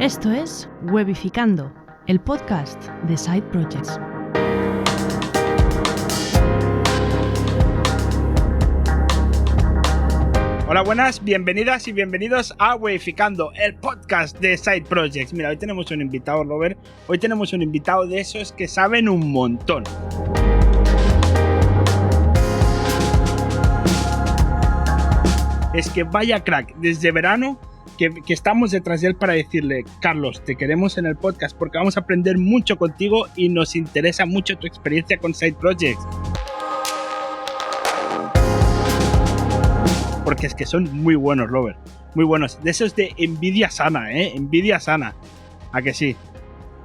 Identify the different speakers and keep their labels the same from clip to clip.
Speaker 1: Esto es Webificando, el podcast de Side Projects.
Speaker 2: Hola, buenas, bienvenidas y bienvenidos a Webificando, el podcast de Side Projects. Mira, hoy tenemos un invitado, Robert. Hoy tenemos un invitado de esos que saben un montón. Es que vaya crack, desde verano que estamos detrás de él para decirle: Carlos, te queremos en el podcast porque vamos a aprender mucho contigo y nos interesa mucho tu experiencia con Side Projects. Porque es que son muy buenos, Robert, muy buenos. De esos de envidia sana, envidia sana. ¿A que sí?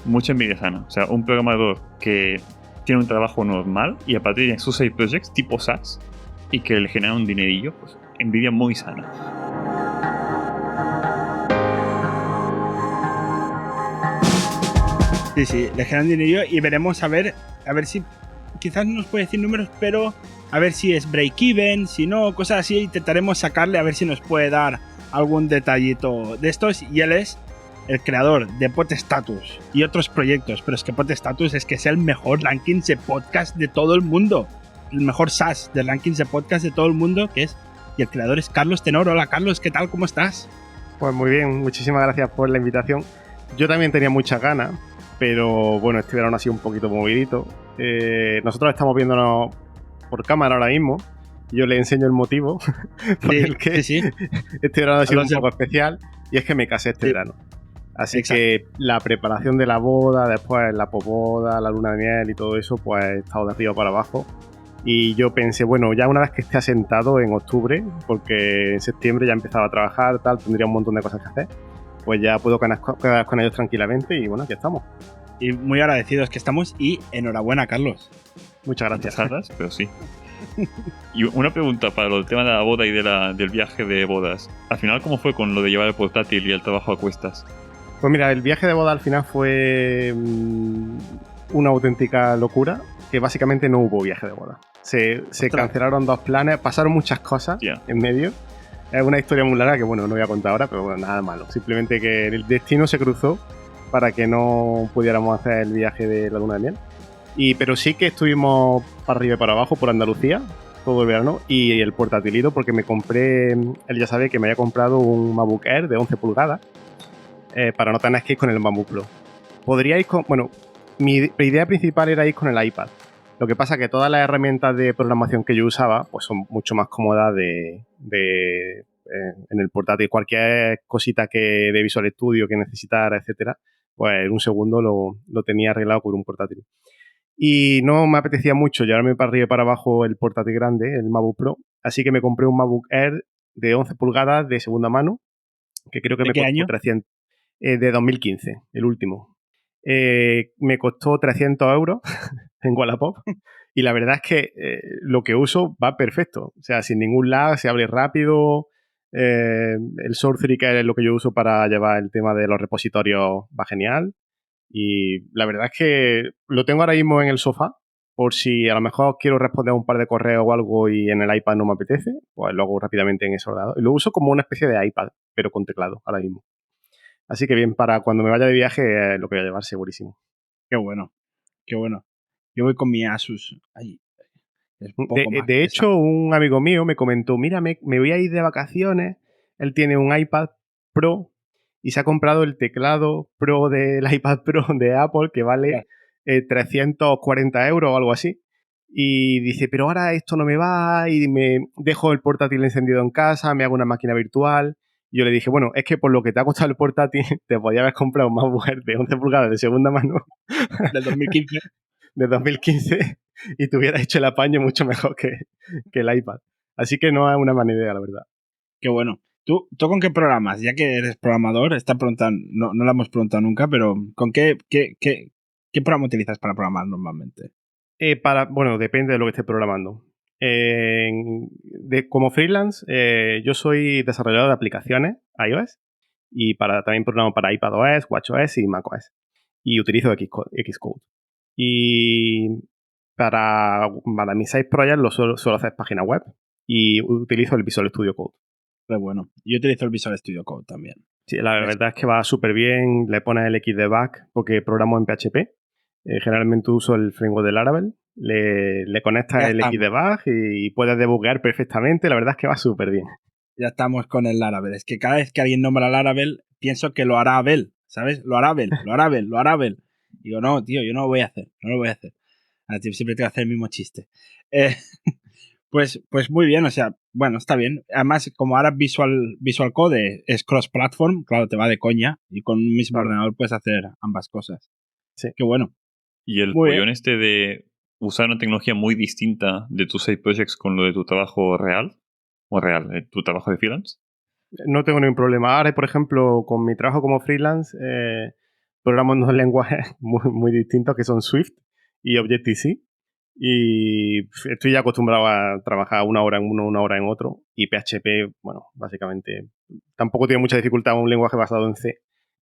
Speaker 3: Mucha envidia sana. O sea, un programador que tiene un trabajo normal y aparte tiene sus side projects tipo SaaS y que le genera un dinerillo, pues envidia muy sana.
Speaker 2: Sí, le generan dinero y veremos a ver si quizás no nos puede decir números, pero a ver si es break-even, si no, cosas así. Intentaremos sacarle a ver si nos puede dar algún detallito de estos. Y él es el creador de Podstatus y otros proyectos, pero es que Podstatus es el mejor ranking de podcast de todo el mundo, el mejor SaaS de rankings de podcast de todo el mundo, y el creador es Carlos Tenor. Hola Carlos, ¿qué tal? ¿Cómo estás?
Speaker 4: Pues muy bien, muchísimas gracias por la invitación. Yo también tenía muchas ganas, pero bueno, este verano ha sido un poquito movidito. Nosotros estamos viéndonos por cámara ahora mismo. Yo le enseño el motivo por el que este verano ha sido un poco especial, y es que me casé este verano. Así que la preparación de la boda, después la posboda, la luna de miel y todo eso, pues he estado de arriba para abajo. Y yo pensé, bueno, ya una vez que esté asentado en octubre, porque en septiembre ya empezaba a trabajar, tendría un montón de cosas que hacer, pues ya puedo quedar con ellos tranquilamente y bueno, aquí estamos.
Speaker 2: Y muy agradecidos que estamos, y enhorabuena, Carlos.
Speaker 4: Muchas gracias.
Speaker 3: Muchas pero sí. Y una pregunta para el tema de la boda y del viaje de bodas. Al final, ¿cómo fue con lo de llevar el portátil y el trabajo a cuestas?
Speaker 4: Pues mira, el viaje de boda al final fue una auténtica locura, que básicamente no hubo viaje de boda. Se cancelaron dos planes, pasaron muchas cosas en medio. Es una historia muy larga que, bueno, no voy a contar ahora, pero bueno, nada malo. Simplemente que el destino se cruzó para que no pudiéramos hacer el viaje de la luna de miel. Pero sí que estuvimos para arriba y para abajo por Andalucía todo el verano, y el portátilito, porque me compré, él ya sabe que me había comprado un MacBook Air de 11 pulgadas para no tener que ir con el MacBook Pro. Podría ir con, bueno, mi idea principal era ir con el iPad. Lo que pasa es que todas las herramientas de programación que yo usaba pues son mucho más cómodas en el portátil. Cualquier cosita de Visual Studio que necesitara, etcétera, pues en un segundo lo tenía arreglado con un portátil. Y no me apetecía mucho llevarme para arriba y para abajo el portátil grande, el MacBook Pro, así que me compré un MacBook Air de 11 pulgadas de segunda mano, que creo que me costó 300, de 2015, el último. Me costó 300 euros en Wallapop, y la verdad es que lo que uso va perfecto, o sea, sin ningún lag, se abre rápido. El Sourcery, que es lo que yo uso para llevar el tema de los repositorios, va genial. Y la verdad es que lo tengo ahora mismo en el sofá, por si a lo mejor quiero responder a un par de correos o algo y en el iPad no me apetece, pues lo hago rápidamente en ese ordenador. Y lo uso como una especie de iPad, pero con teclado ahora mismo. Así que bien, para cuando me vaya de viaje lo que voy a llevar segurísimo.
Speaker 2: Qué bueno, qué bueno. Yo voy con mi Asus. Ay,
Speaker 4: de hecho, un amigo mío me comentó, mira, me voy a ir de vacaciones. Él tiene un iPad Pro y se ha comprado el teclado Pro del iPad Pro de Apple, que vale 340 euros o algo así. Y dice, pero ahora esto no me va, y me dejo el portátil encendido en casa, me hago una máquina virtual. Y yo le dije, bueno, es que por lo que te ha costado el portátil, te podía haber comprado un MacBook Air de 11 pulgadas de segunda mano.
Speaker 2: Del 2015.
Speaker 4: De 2015, y te hubiera hecho el apaño mucho mejor que el iPad. Así que no es una buena idea, la verdad.
Speaker 2: Qué bueno. ¿Tú con qué programas? Ya que eres programador, no lo hemos preguntado nunca, pero ¿con qué programa utilizas para programar normalmente?
Speaker 4: Bueno, depende de lo que estés programando. Como freelance, yo soy desarrollador de aplicaciones iOS, y también programo para iPadOS, watchOS y macOS. Y utilizo Xcode. Y para mis side projects suelo hacer página web y utilizo el Visual Studio Code.
Speaker 2: Pero bueno, yo utilizo el Visual Studio Code también.
Speaker 4: Sí, la verdad es que va súper bien. Le pones el Xdebug porque programo en PHP. Generalmente uso el framework de Laravel. Le conectas el Xdebug y puedes debuguear perfectamente. La verdad es que va súper bien.
Speaker 2: Ya estamos con el Laravel. Es que cada vez que alguien nombra Laravel, pienso que lo hará Abel, ¿sabes? Lo hará Abel. Digo, no, tío, yo no lo voy a hacer. No lo voy a hacer. Siempre te voy a hacer el mismo chiste. Pues muy bien, o sea, bueno, está bien. Además, como ahora Visual Code es cross-platform, claro, te va de coña y con un mismo ordenador puedes hacer ambas cosas.
Speaker 4: Sí.
Speaker 2: Qué bueno.
Speaker 3: Y el follón de usar una tecnología muy distinta de tus side projects con lo de tu trabajo real, tu trabajo de freelance.
Speaker 4: No tengo ningún problema. Ahora, por ejemplo, con mi trabajo como freelance, programo en dos lenguajes muy distintos que son Swift y Objective-C. Y estoy ya acostumbrado a trabajar una hora en uno, una hora en otro. Y PHP, bueno, básicamente tampoco tiene mucha dificultad un lenguaje basado en C,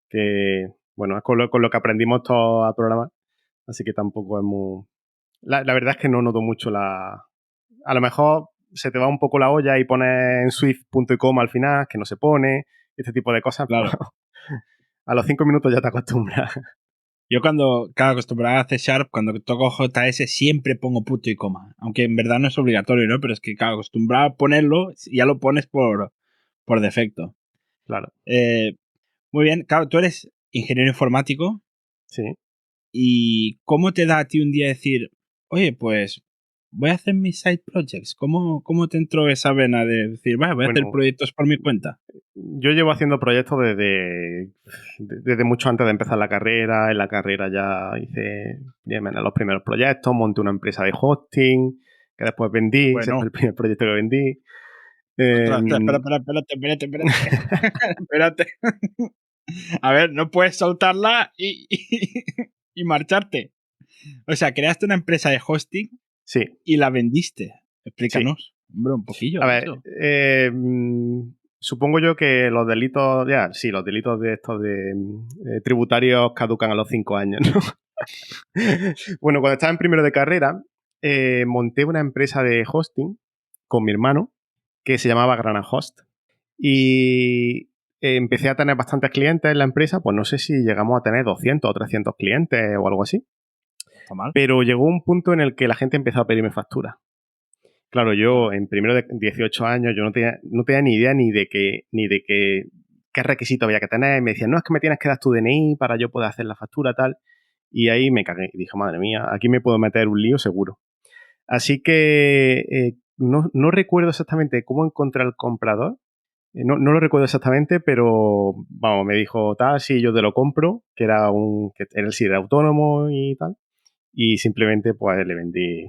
Speaker 4: que, bueno, es con lo que aprendimos todos a programar. Así que tampoco es muy... La verdad es que no noto mucho A lo mejor se te va un poco la olla y pones en Swift punto y coma al final, que no se pone, este tipo de cosas.
Speaker 2: Claro.
Speaker 4: A los 5 minutos ya te acostumbras.
Speaker 2: Yo acostumbrado a C#, cuando toco JS siempre pongo punto y coma. Aunque en verdad no es obligatorio, ¿no? Pero es que acostumbrado a ponerlo, ya lo pones por defecto.
Speaker 4: Claro.
Speaker 2: Muy bien. Claro, tú eres ingeniero informático.
Speaker 4: Sí.
Speaker 2: ¿Y cómo te da a ti un día decir, oye, pues voy a hacer mis side projects? ¿Cómo te entró esa vena de decir, voy a hacer proyectos por mi cuenta?
Speaker 4: Yo llevo haciendo proyectos desde mucho antes de empezar la carrera. En la carrera ya hice los primeros proyectos, monté una empresa de hosting, que después vendí, ese fue el primer proyecto que vendí.
Speaker 2: Espérate. A ver, no puedes soltarla y marcharte. O sea, creaste una empresa de hosting y la vendiste. Explícanos, hombre, un poquillo.
Speaker 4: A ver, supongo yo que los delitos, los delitos de estos de tributarios caducan a los 5 años, ¿no? Bueno, cuando estaba en primero de carrera, monté una empresa de hosting con mi hermano que se llamaba Grana Host. Y empecé a tener bastantes clientes en la empresa, pues no sé si llegamos a tener 200 o 300 clientes o algo así.
Speaker 2: Está mal.
Speaker 4: Pero llegó un punto en el que la gente empezó a pedirme facturas. Claro, yo en primero de 18 años yo no tenía ni idea ni de qué requisito había que tener. Me decían, no, es que me tienes que dar tu DNI para yo poder hacer la factura, tal. Y ahí me cagué y dije, madre mía, aquí me puedo meter un lío seguro. Así que no recuerdo exactamente cómo encontré al comprador. No lo recuerdo exactamente, pero vamos, me dijo, tal, sí, yo te lo compro, que era el sí de autónomo y tal. Y simplemente pues le vendí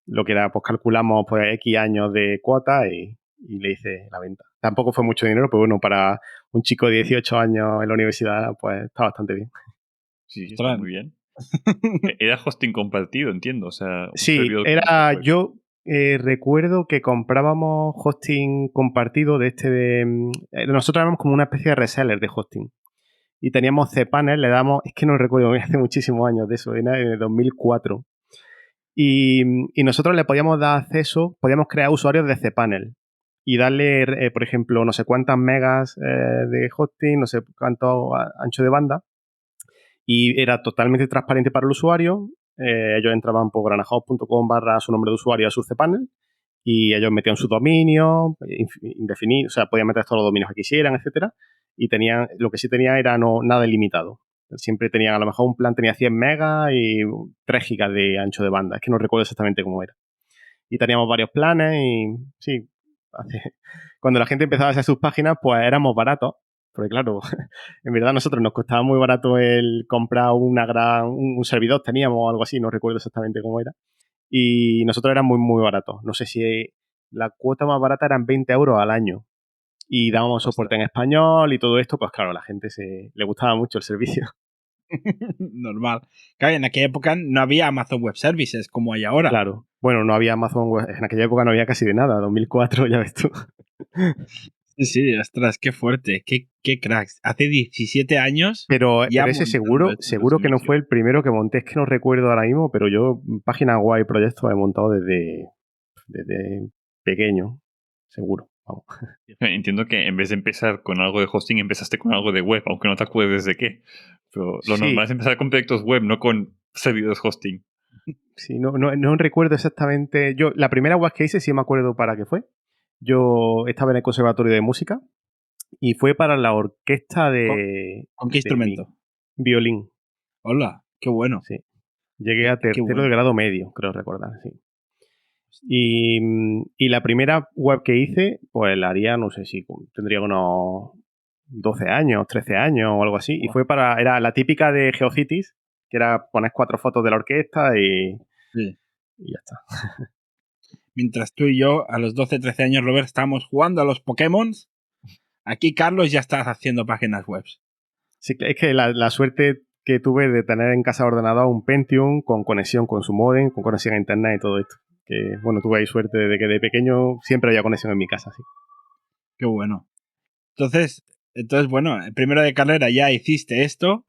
Speaker 4: lo que era, pues calculamos pues X años de cuota y le hice la venta. Tampoco fue mucho dinero, pero bueno, para un chico de 18 años en la universidad, pues está bastante bien.
Speaker 3: Sí, está muy bien. Era hosting compartido, entiendo. O sea,
Speaker 4: sí, era yo recuerdo que comprábamos hosting compartido nosotros éramos como una especie de reseller de hosting. Y teníamos cPanel, le damos, es que no recuerdo, hace muchísimos años de eso, era en el 2004. Y nosotros le podíamos dar acceso, podíamos crear usuarios de cPanel y darle, por ejemplo, no sé cuántas megas de hosting, no sé cuánto ancho de banda. Y era totalmente transparente para el usuario. Ellos entraban por granahost.com / su nombre de usuario a su cPanel y ellos metían su dominio indefinido, o sea, podían meter todos los dominios que quisieran, etcétera. Y lo que sí tenía era nada ilimitado. Siempre tenían, a lo mejor un plan tenía 100 megas y 3 gigas de ancho de banda. Es que no recuerdo exactamente cómo era. Y teníamos varios planes y sí, cuando la gente empezaba a hacer sus páginas, pues éramos baratos. Porque claro, en verdad a nosotros nos costaba muy barato el comprar un servidor, teníamos o algo así, no recuerdo exactamente cómo era. Y nosotros éramos muy baratos. No sé si la cuota más barata eran 20 euros al año. Y dábamos soporte en español y todo esto, pues claro, a la gente le gustaba mucho el servicio.
Speaker 2: Normal. Claro, en aquella época no había Amazon Web Services como hay ahora.
Speaker 4: Claro. Bueno, no había Amazon Web, en aquella época no había casi de nada, 2004, ya ves tú.
Speaker 2: Sí, ostras, qué fuerte, qué cracks. Hace 17 años.
Speaker 4: Pero ese seguro que no fue el primero que monté, es que no recuerdo ahora mismo, pero yo páginas guay proyectos he montado desde pequeño, seguro. vamos.
Speaker 3: Entiendo que en vez de empezar con algo de hosting, empezaste con algo de web, aunque no te acuerdes de qué. Pero lo normal es empezar con proyectos web, no con servidores hosting.
Speaker 4: Sí, no recuerdo exactamente. Yo, la primera web que hice sí me acuerdo para qué fue. Yo estaba en el Conservatorio de Música y fue para la orquesta de...
Speaker 2: ¿Con qué instrumento?
Speaker 4: Violín.
Speaker 2: Hola, qué bueno.
Speaker 4: Sí. Llegué a tercero de grado medio, creo recordar, sí. Y la primera web que hice, pues la haría, no sé si tendría unos 12 años, 13 años o algo así. Y fue era la típica de GeoCities, que era poner 4 fotos de la orquesta y ya está.
Speaker 2: Mientras tú y yo, a los 12, 13 años, Robert, estábamos jugando a los Pokémon, aquí Carlos ya está haciendo páginas web.
Speaker 4: Sí, es que la suerte que tuve de tener en casa ordenador un Pentium con conexión con su modem, con conexión a internet y todo esto. Que, bueno, tuve ahí suerte de que de pequeño siempre había conexión en mi casa, sí.
Speaker 2: Qué bueno. Entonces, bueno, primero de carrera ya hiciste esto,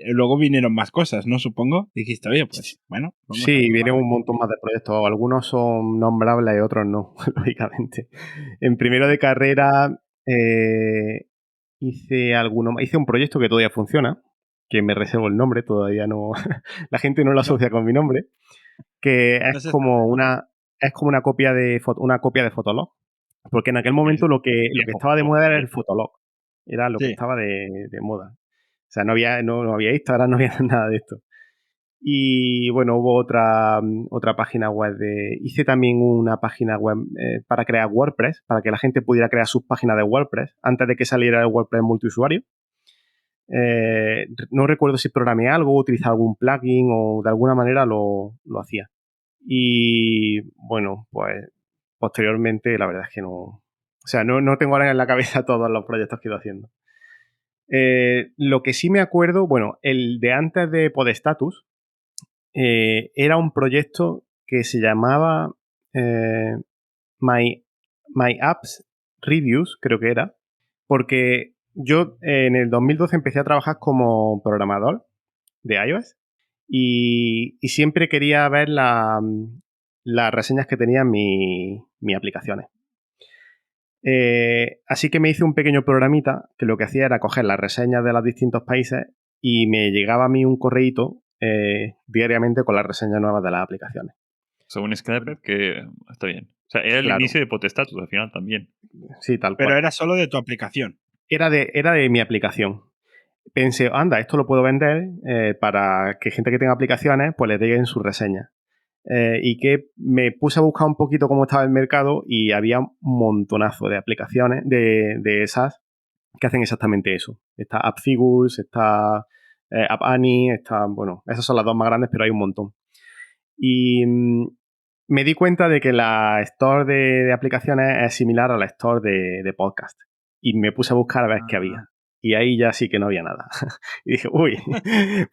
Speaker 2: luego vinieron más cosas, ¿no? Supongo. Dijiste, oye, pues, bueno.
Speaker 4: Sí, viene un montón más de proyectos. Algunos son nombrables y otros no, lógicamente. En primero de carrera hice un proyecto que todavía funciona, que me reservo el nombre, todavía no... La gente no lo asocia con mi nombre, que es como una copia de Fotolog, porque en aquel momento lo que estaba de moda era el Fotolog, era lo que estaba de moda. O sea, no había Instagram, no había nada de esto. Y bueno, hubo otra página web hice también una página web para crear WordPress, para que la gente pudiera crear sus páginas de WordPress antes de que saliera el WordPress multiusuario. No recuerdo si programé algo, utilizaba algún plugin o de alguna manera lo hacía. Y bueno, pues posteriormente la verdad es que no... O sea, no tengo ahora en la cabeza todos los proyectos que he ido haciendo. Lo que sí me acuerdo, bueno, el de antes de Podestatus era un proyecto que se llamaba My Apps Reviews, creo que era, porque yo en el 2012 empecé a trabajar como programador de iOS y siempre quería ver las reseñas que tenían mis aplicaciones. Así que me hice un pequeño programita que lo que hacía era coger las reseñas de los distintos países y me llegaba a mí un correíto diariamente con las reseñas nuevas de las aplicaciones.
Speaker 3: Un scraper que está bien. O sea, era el inicio de Potestatus al final también.
Speaker 4: Sí, tal cual.
Speaker 2: Pero era solo de tu aplicación.
Speaker 4: Era de mi aplicación. Pensé, anda, esto lo puedo vender para que gente que tenga aplicaciones pues le den sus reseñas. Y que me puse a buscar un poquito cómo estaba el mercado y había un montonazo de aplicaciones de SaaS que hacen exactamente eso. Está AppFigures, está App Annie, está, bueno, esas son las dos más grandes, pero hay un montón. Y me di cuenta de que la store de aplicaciones es similar a la store de podcast. Y me puse a buscar a ver qué había. Y ahí ya sí que no había nada. Y dije, uy,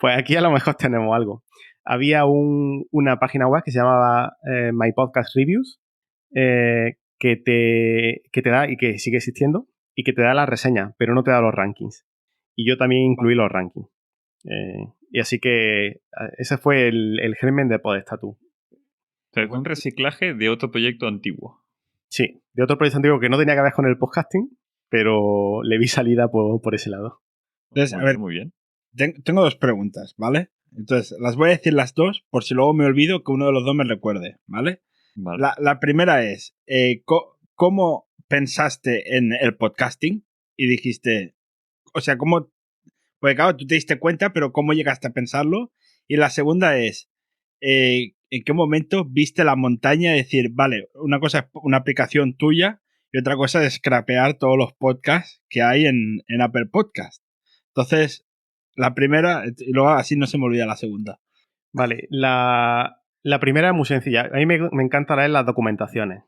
Speaker 4: pues aquí a lo mejor tenemos algo. Había una página web que se llamaba My Podcast Reviews, que te da, y que sigue existiendo, y que te da las reseñas, pero no te da los rankings. Y yo también incluí los rankings. Y así que ese fue el germen de Podestatus.
Speaker 3: O sea, un reciclaje de otro proyecto antiguo.
Speaker 4: Sí, de otro proyecto antiguo que no tenía que ver con el podcasting, pero le vi salida por ese lado.
Speaker 2: Entonces, a ver,
Speaker 3: muy bien.
Speaker 2: Tengo dos preguntas, ¿vale? Entonces, las voy a decir las dos por si luego me olvido que uno de los dos me recuerde, ¿vale?
Speaker 3: Vale.
Speaker 2: La primera es, ¿cómo pensaste en el podcasting? Y dijiste, o sea, ¿cómo? Porque claro, tú te diste cuenta, pero ¿cómo llegaste a pensarlo? Y la segunda es, ¿en qué momento viste la montaña y decir, vale, una cosa es una aplicación tuya y otra cosa es scrapear todos los podcasts que hay en Apple Podcast? Entonces, la primera, y luego así no se me olvida la segunda.
Speaker 4: Vale, la primera es muy sencilla. A mí me encanta leer las documentaciones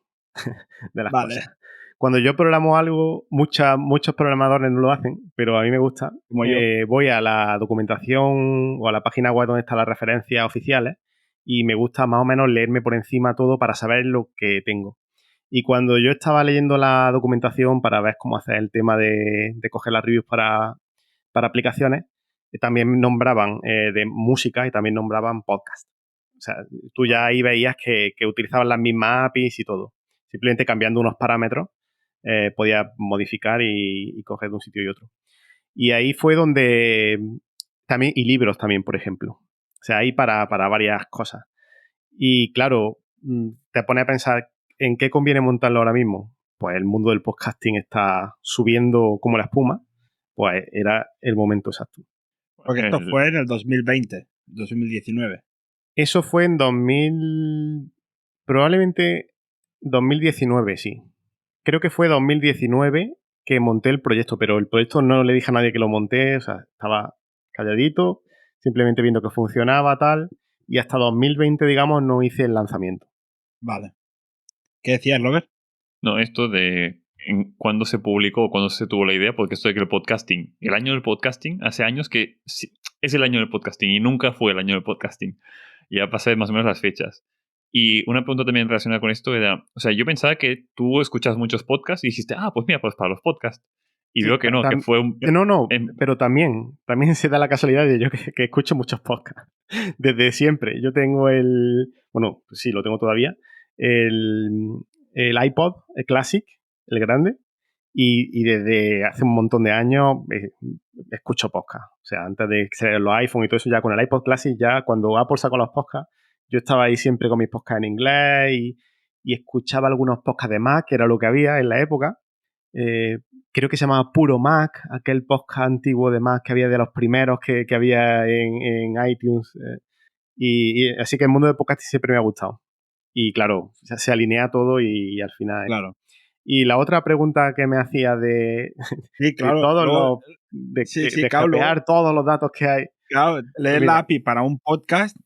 Speaker 4: de las cosas. Cuando yo programo algo, muchos programadores no lo hacen, pero a mí me gusta.
Speaker 2: Como yo.
Speaker 4: Voy a la documentación o a la página web donde están las referencias oficiales y me gusta más o menos leerme por encima todo para saber lo que tengo. Y cuando yo estaba leyendo la documentación para ver cómo hacer el tema de coger las reviews para aplicaciones, también nombraban de música y también nombraban podcast. O sea, tú ya ahí veías que utilizaban las mismas APIs y todo. Simplemente cambiando unos parámetros podía modificar y coger de un sitio y otro. Y ahí fue donde... También, y libros también, por ejemplo. O sea, ahí para varias cosas. Y claro, te pone a pensar en qué conviene montarlo ahora mismo. Pues el mundo del podcasting está subiendo como la espuma. Pues era el momento exacto.
Speaker 2: Porque esto fue en el 2020, 2019.
Speaker 4: Eso fue en probablemente 2019, sí. Creo que fue 2019 que monté el proyecto, pero el proyecto no le dije a nadie que lo monté, o sea, estaba calladito, simplemente viendo que funcionaba, tal, y hasta 2020, digamos, no hice el lanzamiento.
Speaker 2: Vale. ¿Qué decías, Robert?
Speaker 3: No, esto de cuándo se publicó o cuándo se tuvo la idea, porque esto de que el podcasting, el año del podcasting, hace años que es el año del podcasting y nunca fue el año del podcasting. Ya pasé más o menos las fechas. Y una pregunta también relacionada con esto era, o sea, yo pensaba que tú escuchas muchos podcasts y dijiste, pues mira, pues para los podcasts. Y veo que no, que fue un...
Speaker 4: No, pero también se da la casualidad de yo que escucho muchos podcasts. Desde siempre. Yo tengo bueno, sí, lo tengo todavía, el iPod, el Classic, el grande, y desde hace un montón de años escucho podcast. O sea, antes de ser los iPhone y todo eso, ya con el iPod Classic, ya cuando Apple sacó los podcasts, yo estaba ahí siempre con mis podcasts en inglés y escuchaba algunos podcasts de Mac, que era lo que había en la época. Creo que se llamaba Puro Mac, aquel podcast antiguo de Mac que había de los primeros que había en iTunes. Y así que el mundo de podcast siempre me ha gustado. Y claro, se alinea todo y al final...
Speaker 2: Claro.
Speaker 4: Y la otra pregunta que me hacía de,
Speaker 2: sí, claro,
Speaker 4: de todos los... De scrapear todos los datos que hay.
Speaker 2: Claro, leer la API para un podcast,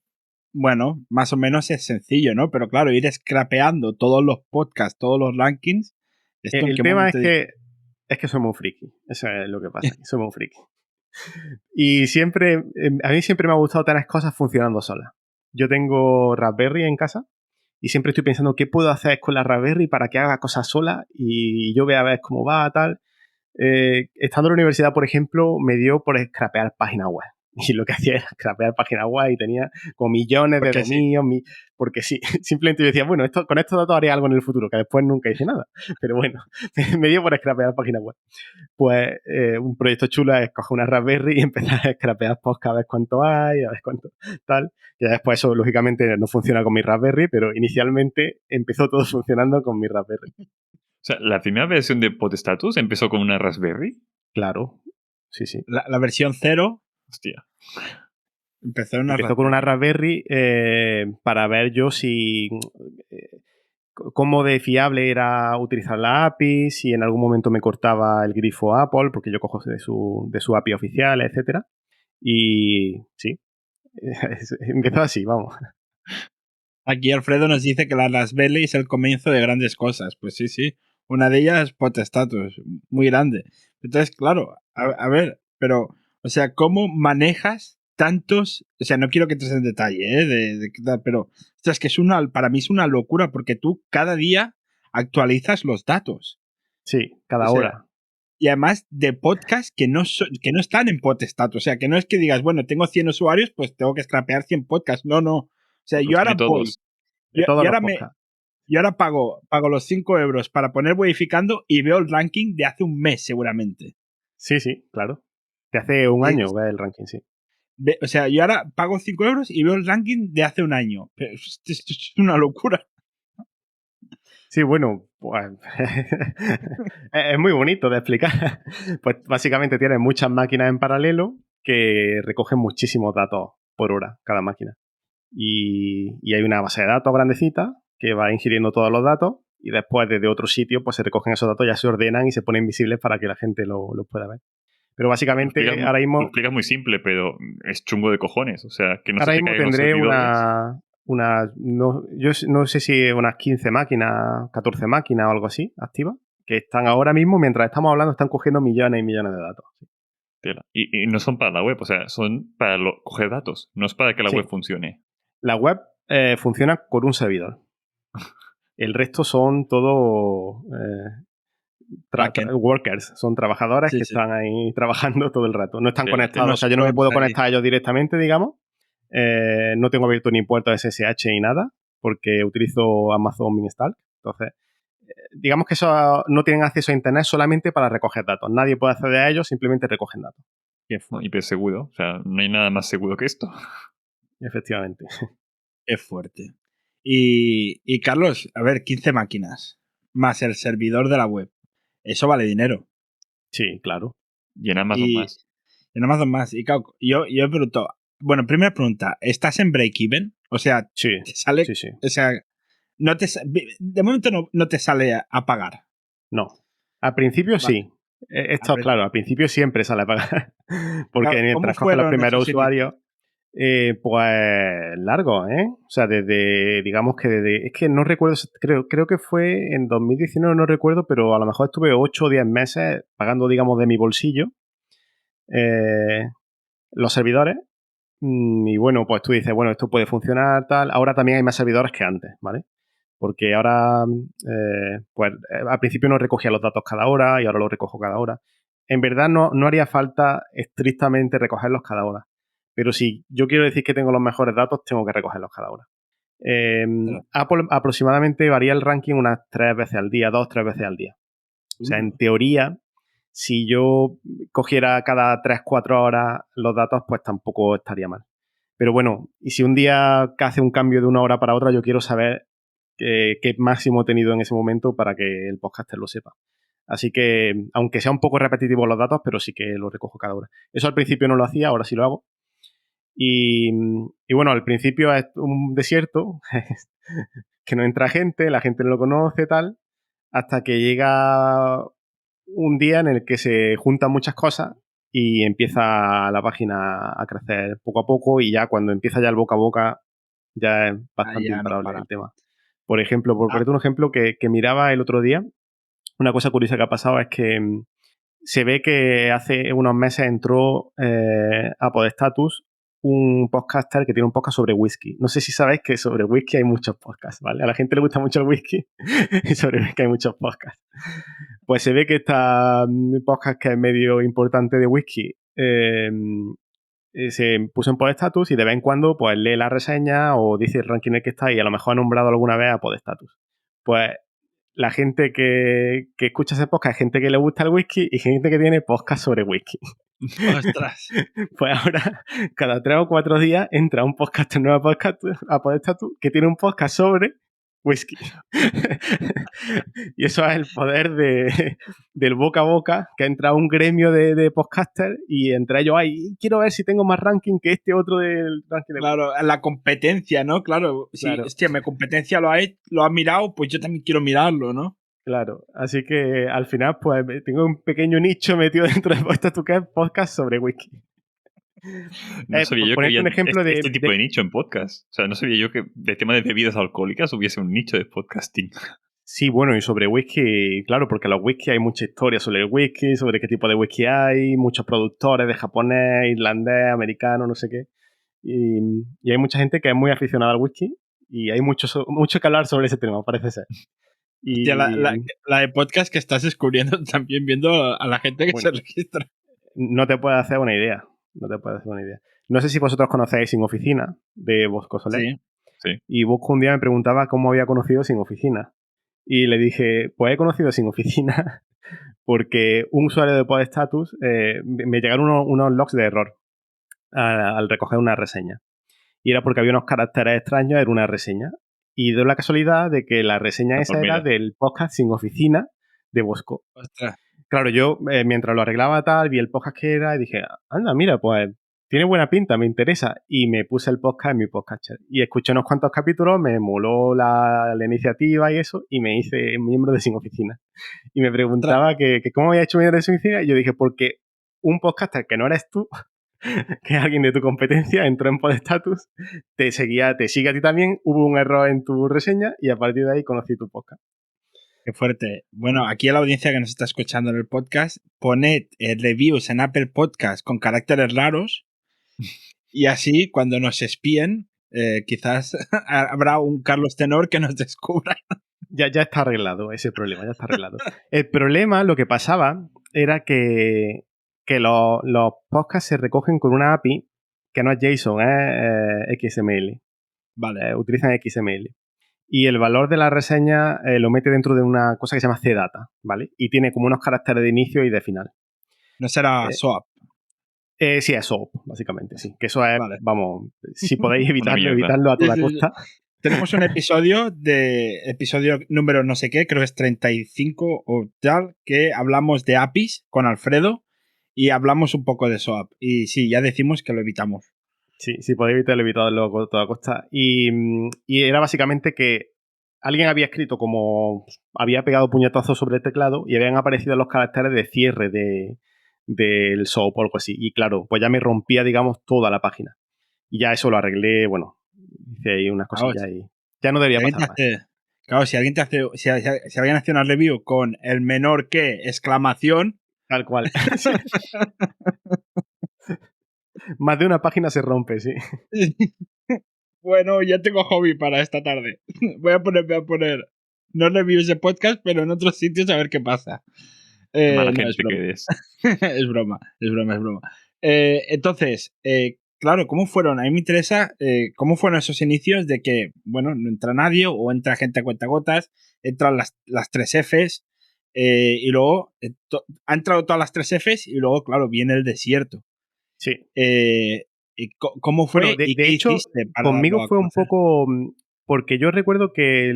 Speaker 2: bueno, más o menos es sencillo, ¿no? Pero claro, ir scrapeando todos los podcasts, todos los rankings...
Speaker 4: El tema es que soy muy friki. Eso es lo que pasa. Soy muy friki. Y siempre, a mí siempre me ha gustado tener cosas funcionando solas. Yo tengo Raspberry en casa y siempre estoy pensando qué puedo hacer con la Raspberry para que haga cosas sola y yo vea a ver cómo va, tal. Estando en la universidad, por ejemplo, me dio por scrapear páginas web. Y lo que hacía era scrapear páginas web y tenía como millones de dominios. Porque sí, simplemente yo decía, bueno, con estos datos haré algo en el futuro, que después nunca hice nada. Pero bueno, me dio por scrapear páginas web. Pues un proyecto chulo es coger una Raspberry y empezar a scrapear podcast a ver cuánto hay, a ver cuánto tal. Y después eso, lógicamente, no funciona con mi Raspberry, pero inicialmente empezó todo funcionando con mi Raspberry.
Speaker 3: O sea, ¿la primera versión de Podstatus empezó con una Raspberry?
Speaker 4: Claro, sí, sí.
Speaker 2: La versión 0...
Speaker 3: Hostia.
Speaker 2: Empezó
Speaker 4: con una Raspberry para ver yo si... cómo de fiable era utilizar la API, si en algún momento me cortaba el grifo Apple, porque yo cojo de su API oficial, etcétera. Y sí, empezó así, vamos.
Speaker 2: Aquí Alfredo nos dice que la Raspberry es el comienzo de grandes cosas. Pues sí, sí. Una de ellas, Podstatus, muy grande. Entonces, claro, a ver, pero, o sea, ¿cómo manejas tantos? O sea, no quiero que entres en detalle, pero es que para mí es una locura porque tú cada día actualizas los datos.
Speaker 4: Sí, cada hora.
Speaker 2: Y además de podcasts que no están en Podstatus. O sea, que no es que digas, bueno, tengo 100 usuarios, pues tengo que scrapear 100 podcasts. No, no. O sea, yo ahora voy. Yo ahora pago los 5 euros para poner Wodificando y veo el ranking de hace un mes, seguramente.
Speaker 4: Sí, sí, claro. De hace un año ve el ranking, sí.
Speaker 2: O sea, yo ahora pago 5 euros y veo el ranking de hace un año. Pero esto es una locura.
Speaker 4: Sí, bueno, pues es muy bonito de explicar. Pues básicamente tienes muchas máquinas en paralelo que recogen muchísimos datos por hora, cada máquina. Y hay una base de datos grandecita que va ingiriendo todos los datos y después desde otro sitio pues se recogen esos datos, ya se ordenan y se ponen visibles para que la gente lo pueda ver. Pero básicamente ahora mismo...
Speaker 3: Lo explicas muy simple, pero es chungo de cojones. O sea, que no
Speaker 4: ahora
Speaker 3: se
Speaker 4: mismo tendré yo no sé si unas 15 máquinas, 14 máquinas o algo así activas, que están ahora mismo, mientras estamos hablando, están cogiendo millones y millones de datos.
Speaker 3: Y no son para la web, o sea, son para coger datos, no es para que la web funcione.
Speaker 4: La web funciona con un servidor. El resto son todo workers, son trabajadores que están ahí trabajando todo el rato. No están conectados, o sea, yo no me puedo conectar a ellos directamente, digamos. No tengo abierto ni puertos SSH ni nada, porque utilizo Amazon Beanstalk. Entonces, digamos que eso no tienen acceso a Internet solamente para recoger datos. Nadie puede acceder a ellos, simplemente recogen datos.
Speaker 3: IP seguro. O sea, no hay nada más seguro que esto.
Speaker 4: Efectivamente.
Speaker 2: Es fuerte. Y Carlos, a ver, 15 máquinas más el servidor de la web. Eso vale dinero.
Speaker 4: Sí, claro.
Speaker 3: Y en Amazon más.
Speaker 2: En Amazon más. Y claro, yo he preguntado. Bueno, primera pregunta. ¿Estás en break-even? O sea,
Speaker 4: sí,
Speaker 2: ¿te sale?
Speaker 4: Sí.
Speaker 2: O sea, de momento no te sale a pagar.
Speaker 4: No. Al principio sí. Esto, claro, al principio siempre sale a pagar. Porque
Speaker 2: Claro,
Speaker 4: mientras coge los primeros usuarios, pues largo, ¿eh? O sea, digamos que es que no recuerdo, creo que fue en 2019, no recuerdo, pero a lo mejor estuve 8 o 10 meses pagando, digamos, de mi bolsillo los servidores. Y bueno, pues tú dices, bueno, esto puede funcionar, tal. Ahora también hay más servidores que antes, ¿vale? Porque ahora, pues al principio no recogía los datos cada hora y ahora los recojo cada hora. En verdad no haría falta estrictamente recogerlos cada hora. Pero si yo quiero decir que tengo los mejores datos, tengo que recogerlos cada hora. Apple aproximadamente varía el ranking unas 3 veces al día, 2-3 veces al día. O sea, en teoría, si yo cogiera cada 3-4 horas los datos, pues tampoco estaría mal. Pero bueno, y si un día hace un cambio de una hora para otra, yo quiero saber qué máximo he tenido en ese momento para que el podcaster lo sepa. Así que, aunque sea un poco repetitivo los datos, pero sí que lo recojo cada hora. Eso al principio no lo hacía, ahora sí lo hago. Y bueno, al principio es un desierto, que no entra gente, la gente no lo conoce, tal, hasta que llega un día en el que se juntan muchas cosas y empieza la página a crecer poco a poco y ya cuando empieza ya el boca a boca ya es bastante imparable el tema. Por ejemplo, por ponerte un ejemplo que miraba el otro día, una cosa curiosa que ha pasado es que se ve que hace unos meses entró a Podestatus un podcaster que tiene un podcast sobre whisky. No sé si sabéis que sobre whisky hay muchos podcasts, ¿vale? A la gente le gusta mucho el whisky y sobre whisky hay muchos podcasts. Pues se ve que este podcast que es medio importante de whisky se puso en Podestatus y de vez en cuando pues lee la reseña o dice el ranking en el que está y a lo mejor ha nombrado alguna vez a Podestatus. Pues la gente que escucha ese podcast es gente que le gusta el whisky y gente que tiene podcast sobre whisky.
Speaker 2: ¡Ostras!
Speaker 4: Pues ahora, cada 3 o 4 días entra un podcast nuevo a Podestatus que tiene un podcast sobre whisky. Y eso es el poder del boca a boca, que ha entrado un gremio de podcasters y entre ellos quiero ver si tengo más ranking que este otro del ranking de
Speaker 2: Claro, la competencia, ¿no? Claro, si hostia, mi competencia lo ha mirado, pues yo también quiero mirarlo, ¿no?
Speaker 4: Claro, así que al final pues tengo un pequeño nicho metido dentro de Podestatus que es podcast sobre whisky.
Speaker 3: No sabía yo que había
Speaker 4: un ejemplo
Speaker 3: este tipo de nicho en podcast. O sea, no sabía yo que de tema de bebidas alcohólicas hubiese un nicho de podcasting.
Speaker 4: Sí, bueno, y sobre whisky, claro, porque los whisky hay mucha historia sobre el whisky, sobre qué tipo de whisky hay, muchos productores de japonés, irlandés, americano, no sé qué. Y hay mucha gente que es muy aficionada al whisky y hay mucho que hablar sobre ese tema, parece ser. Y
Speaker 2: hostia, la de podcast que estás descubriendo también viendo a la gente que se registra.
Speaker 4: No te puedes hacer una idea. No sé si vosotros conocéis Sin Oficina, de Bosco Soler.
Speaker 3: Sí.
Speaker 4: Y Bosco un día me preguntaba cómo había conocido Sin Oficina. Y le dije, pues he conocido Sin Oficina porque un usuario de Podestatus me llegaron unos logs de error al recoger una reseña. Y era porque había unos caracteres extraños en una reseña. Y dio la casualidad de que la reseña esa era del podcast Sin Oficina de Bosco.
Speaker 2: Ostras.
Speaker 4: Claro, yo mientras lo arreglaba tal, vi el podcast que era y dije, anda, mira, pues tiene buena pinta, me interesa. Y me puse el podcast en mi podcatcher. Y escuché unos cuantos capítulos, me moló la iniciativa y eso, y me hice miembro de Sin Oficina. Y me preguntaba que cómo había hecho miembro de Sin Oficina, y yo dije, porque un podcaster que no eres tú, que es alguien de tu competencia, entró en Podestatus, te sigue a ti también, hubo un error en tu reseña, y a partir de ahí conocí tu podcast.
Speaker 2: Qué fuerte. Bueno, aquí a la audiencia que nos está escuchando en el podcast, poned reviews en Apple Podcast con caracteres raros y así cuando nos espíen, quizás habrá un Carlos Tenor que nos descubra.
Speaker 4: Ya está arreglado ese problema, ya está arreglado. El problema, lo que pasaba, era que los podcasts se recogen con una API que no es JSON, es XML.
Speaker 2: Vale.
Speaker 4: Utilizan XML. Y el valor de la reseña lo mete dentro de una cosa que se llama CData, ¿vale? Y tiene como unos caracteres de inicio y de final.
Speaker 2: No será SOAP.
Speaker 4: Sí, es SOAP, básicamente, sí. Que eso es,
Speaker 2: vale.
Speaker 4: Vamos, si podéis evitarlo a toda costa.
Speaker 2: Tenemos un episodio número no sé qué, creo que es 35 o tal, que hablamos de APIs con Alfredo y hablamos un poco de SOAP. Y sí, ya decimos que lo evitamos.
Speaker 4: Sí, si podéis evitarlo, evitadlo a toda costa. Y era básicamente que alguien había escrito como... Había pegado puñetazos sobre el teclado y habían aparecido los caracteres de cierre del SOAP o algo así. Y claro, pues ya me rompía, digamos, toda la página. Y ya eso lo arreglé, bueno, hice ahí unas cosillas y ya no debería pasar más.
Speaker 2: Claro, si alguien hace una review con el menor que exclamación...
Speaker 4: Tal cual. Más de una página se rompe, sí.
Speaker 2: Bueno, ya tengo hobby para esta tarde. Voy a poner no reviews de podcast, pero en otros sitios a ver qué pasa.
Speaker 3: Mala gente que eres.
Speaker 2: Es broma. Entonces, claro, ¿cómo fueron? A mí me interesa cómo fueron esos inicios de que, bueno, no entra nadie o entra gente a cuentagotas, entran las 3 Fs y luego ha entrado todas las 3 Fs y luego, claro, viene el desierto.
Speaker 4: Sí.
Speaker 2: ¿Cómo fue?
Speaker 4: Bueno, de hecho, conmigo fue un poco... Porque yo recuerdo que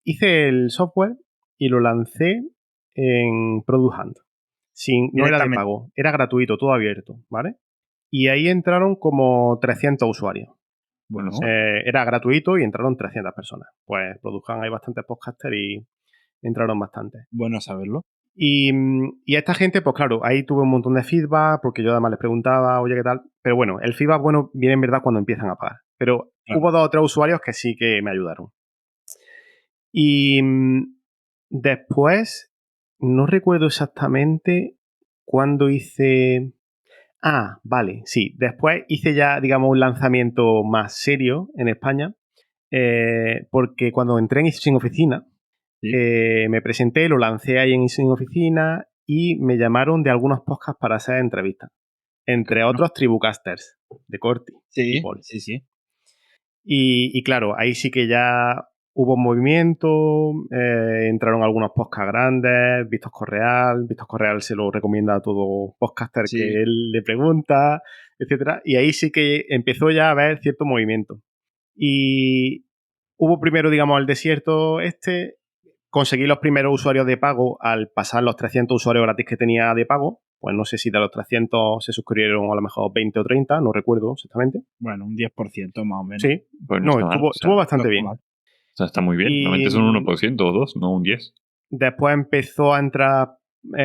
Speaker 4: hice el software y lo lancé en Product Hunt. No era de pago, era gratuito, todo abierto, ¿vale? Y ahí entraron como 300 usuarios.
Speaker 2: Bueno.
Speaker 4: Era gratuito y entraron 300 personas. Pues Product Hunt hay bastantes podcasters y entraron bastantes.
Speaker 2: Bueno saberlo.
Speaker 4: Y a esta gente, pues claro, ahí tuve un montón de feedback, porque yo además les preguntaba, oye, ¿qué tal? Pero bueno, el feedback bueno viene en verdad cuando empiezan a pagar. Pero hubo 2 o 3 usuarios que sí que me ayudaron. Y después, no recuerdo exactamente cuándo hice... Ah, vale, sí. Después hice ya, digamos, un lanzamiento más serio en España, porque cuando entré en Sin Oficina, ¿sí? Me presenté, lo lancé ahí en Sin Oficina y me llamaron de algunos podcasts para hacer entrevistas. Entre otros, Tribucasters, de Corti.
Speaker 2: Sí,
Speaker 4: y Paul.
Speaker 2: Sí.
Speaker 4: Y claro, ahí sí que ya hubo movimiento, entraron algunos podcasts grandes, Víctor Correal se lo recomienda a todo podcaster que él le pregunta, etcétera. Y ahí sí que empezó ya a haber cierto movimiento. Y hubo primero, digamos, el desierto conseguí los primeros usuarios de pago al pasar los 300 usuarios gratis que tenía de pago. Pues no sé si de los 300 se suscribieron a lo mejor 20 o 30, no recuerdo exactamente.
Speaker 2: Bueno, un 10% más o menos.
Speaker 4: Sí,
Speaker 3: pues
Speaker 4: estuvo bastante bien.
Speaker 3: O sea, está muy bien. Normalmente es un 1% o 2%, no un 10%.
Speaker 4: Después empezó a entrar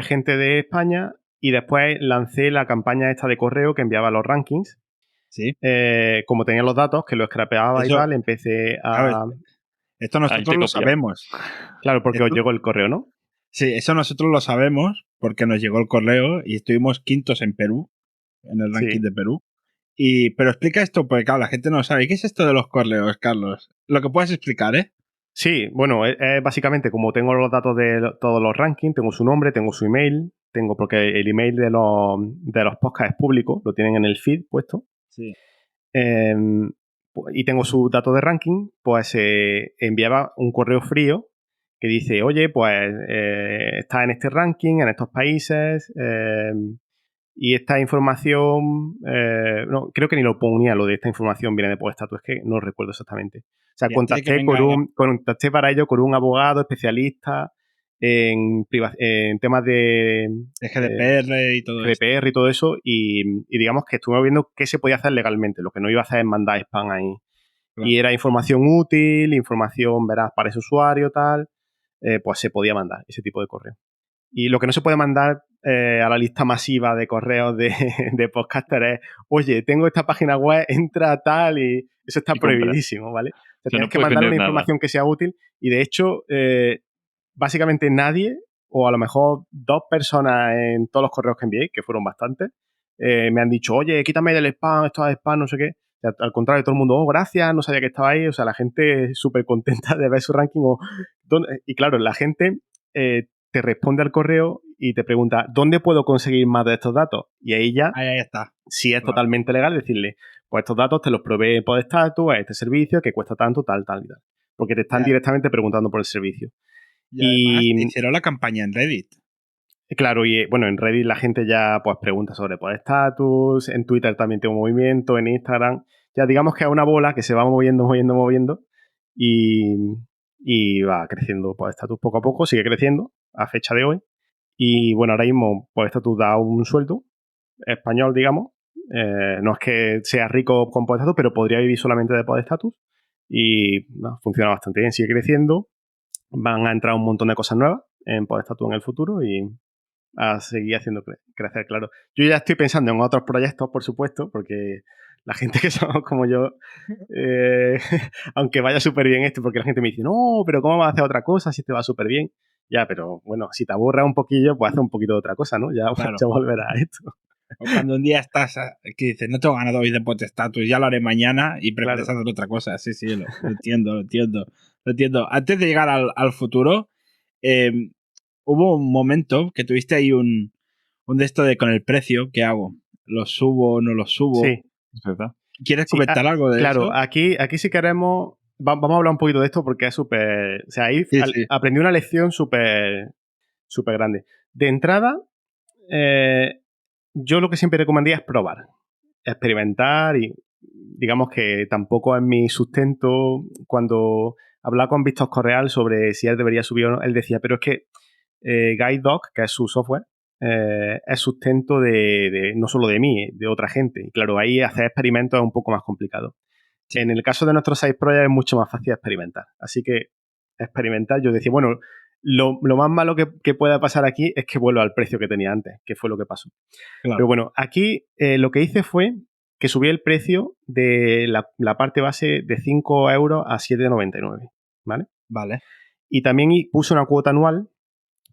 Speaker 4: gente de España y después lancé la campaña esta de correo que enviaba los rankings.
Speaker 2: Sí.
Speaker 4: Como tenía los datos, que lo scrapeaba y tal, empecé a...
Speaker 2: Esto nosotros lo sabemos.
Speaker 4: Claro, porque os llegó el correo, ¿no?
Speaker 2: Sí, eso nosotros lo sabemos porque nos llegó el correo y estuvimos quintos en Perú, en el ranking de Perú. Pero explica esto porque, claro, la gente no sabe. ¿Qué es esto de los correos, Carlos? Lo que puedes explicar, ¿eh?
Speaker 4: Sí, bueno, es básicamente como tengo los datos de todos los rankings, tengo su nombre, tengo su email, porque el email de los podcasts es público, lo tienen en el feed puesto.
Speaker 2: Sí.
Speaker 4: Y tengo su dato de ranking, pues enviaba un correo frío que dice, oye, pues está en este ranking, en estos países, y esta información, no, creo que ni lo ponía, lo de esta información viene de Podestatus, es que no recuerdo exactamente. O sea, contacté para ello con un abogado especialista en temas de
Speaker 2: GDPR y todo eso.
Speaker 4: GDPR y todo eso, y digamos que estuvimos viendo qué se podía hacer legalmente. Lo que no iba a hacer es mandar spam ahí. Claro. Y era información útil, información veraz para ese usuario, tal, pues se podía mandar ese tipo de correo. Y lo que no se puede mandar a la lista masiva de correos de podcaster es, oye, tengo esta página web, entra tal, y eso está prohibidísimo, ¿vale? O sea, tienes que mandar una información que sea útil y de hecho, básicamente nadie, o a lo mejor 2 personas en todos los correos que envié, que fueron bastantes, me han dicho, oye, quítame del spam, esto es spam, no sé qué. O sea, al contrario, todo el mundo, gracias, no sabía que estaba ahí. O sea, la gente súper contenta de ver su ranking. Y claro, la gente te responde al correo y te pregunta, ¿dónde puedo conseguir más de estos datos? Y ahí ya,
Speaker 2: ahí está.
Speaker 4: Si es totalmente legal, decirle, pues estos datos te los provee Podestatus a este servicio que cuesta tanto, tal, tal y tal. porque te están directamente preguntando por el servicio.
Speaker 2: Y además hicieron la campaña en Reddit.
Speaker 4: Claro, y bueno, en Reddit la gente ya pues pregunta sobre podestatus, en Twitter también tengo movimiento, en Instagram. Ya digamos que es una bola que se va moviendo y va creciendo podestatus poco a poco, sigue creciendo a fecha de hoy. Y bueno, ahora mismo podestatus da un sueldo español, digamos. No es que sea rico con podestatus, pero podría vivir solamente de podestatus. Y funciona bastante bien, sigue creciendo. Van a entrar un montón de cosas nuevas en podestatus en el futuro y a seguir haciendo crecer, claro. Yo ya estoy pensando en otros proyectos, por supuesto, porque la gente que somos como yo, aunque vaya súper bien esto, porque la gente me dice, no, pero ¿cómo vas a hacer otra cosa si te va súper bien? Ya, pero bueno, si te aburra un poquillo, pues hace un poquito de otra cosa, ¿no? Ya, claro. Ya volverá a esto.
Speaker 2: O cuando un día estás que dices, no tengo ganado hoy de podestatus, ya lo haré mañana y prefieres hacer otra cosa. Sí, lo entiendo. Antes de llegar al futuro, hubo un momento que tuviste ahí un de esto de con el precio, ¿qué hago? ¿Lo subo o no lo subo?
Speaker 4: Sí.
Speaker 3: Es verdad.
Speaker 2: ¿Quieres comentar algo de eso?
Speaker 4: Claro, aquí si queremos, vamos a hablar un poquito de esto porque es súper... O sea, ahí aprendí una lección súper grande. De entrada, yo lo que siempre recomendaría es probar, experimentar y digamos que tampoco es mi sustento. Cuando hablaba con Víctor Correal sobre si él debería subir o no, él decía, pero es que GuideDoc, que es su software, es sustento de no solo de mí, de otra gente. Y claro, ahí hacer experimentos es un poco más complicado. Sí. En el caso de nuestros side projects es mucho más fácil experimentar. Así que experimentar, yo decía, bueno, lo más malo que pueda pasar aquí es que vuelva al precio que tenía antes, que fue lo que pasó. Claro. Pero bueno, aquí lo que hice fue que subí el precio de la parte base de 5 euros a 7,99, ¿vale?
Speaker 2: Vale.
Speaker 4: Y también puse una cuota anual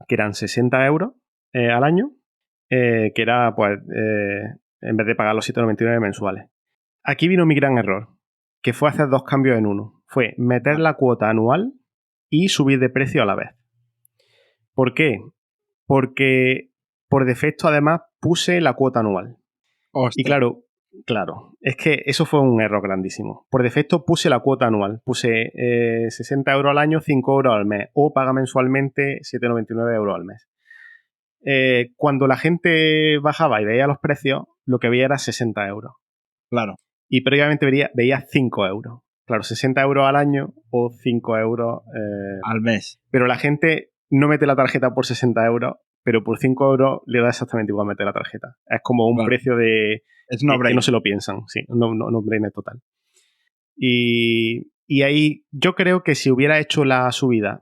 Speaker 4: que eran 60 euros al año, que era, pues, en vez de pagar los 7,99 mensuales. Aquí vino mi gran error, que fue hacer dos cambios en uno. Fue meter la cuota anual y subir de precio a la vez. ¿Por qué? Porque por defecto, además, puse la cuota anual. Hostia. Y claro, es que eso fue un error grandísimo. Por defecto puse la cuota anual. Puse 60 euros al año, 5 euros al mes. O paga mensualmente 7,99 euros al mes. Cuando la gente bajaba y veía los precios, lo que veía era 60 euros.
Speaker 2: Claro.
Speaker 4: Y previamente veía 5 euros. Claro, 60 euros al año o 5 euros
Speaker 2: al mes.
Speaker 4: Pero la gente no mete la tarjeta por 60 euros, pero por 5 euros le da exactamente igual meter la tarjeta. Es como un precio de...
Speaker 2: Es no
Speaker 4: que no se lo piensan, sí, no brainer total. Y ahí yo creo que si hubiera hecho la subida,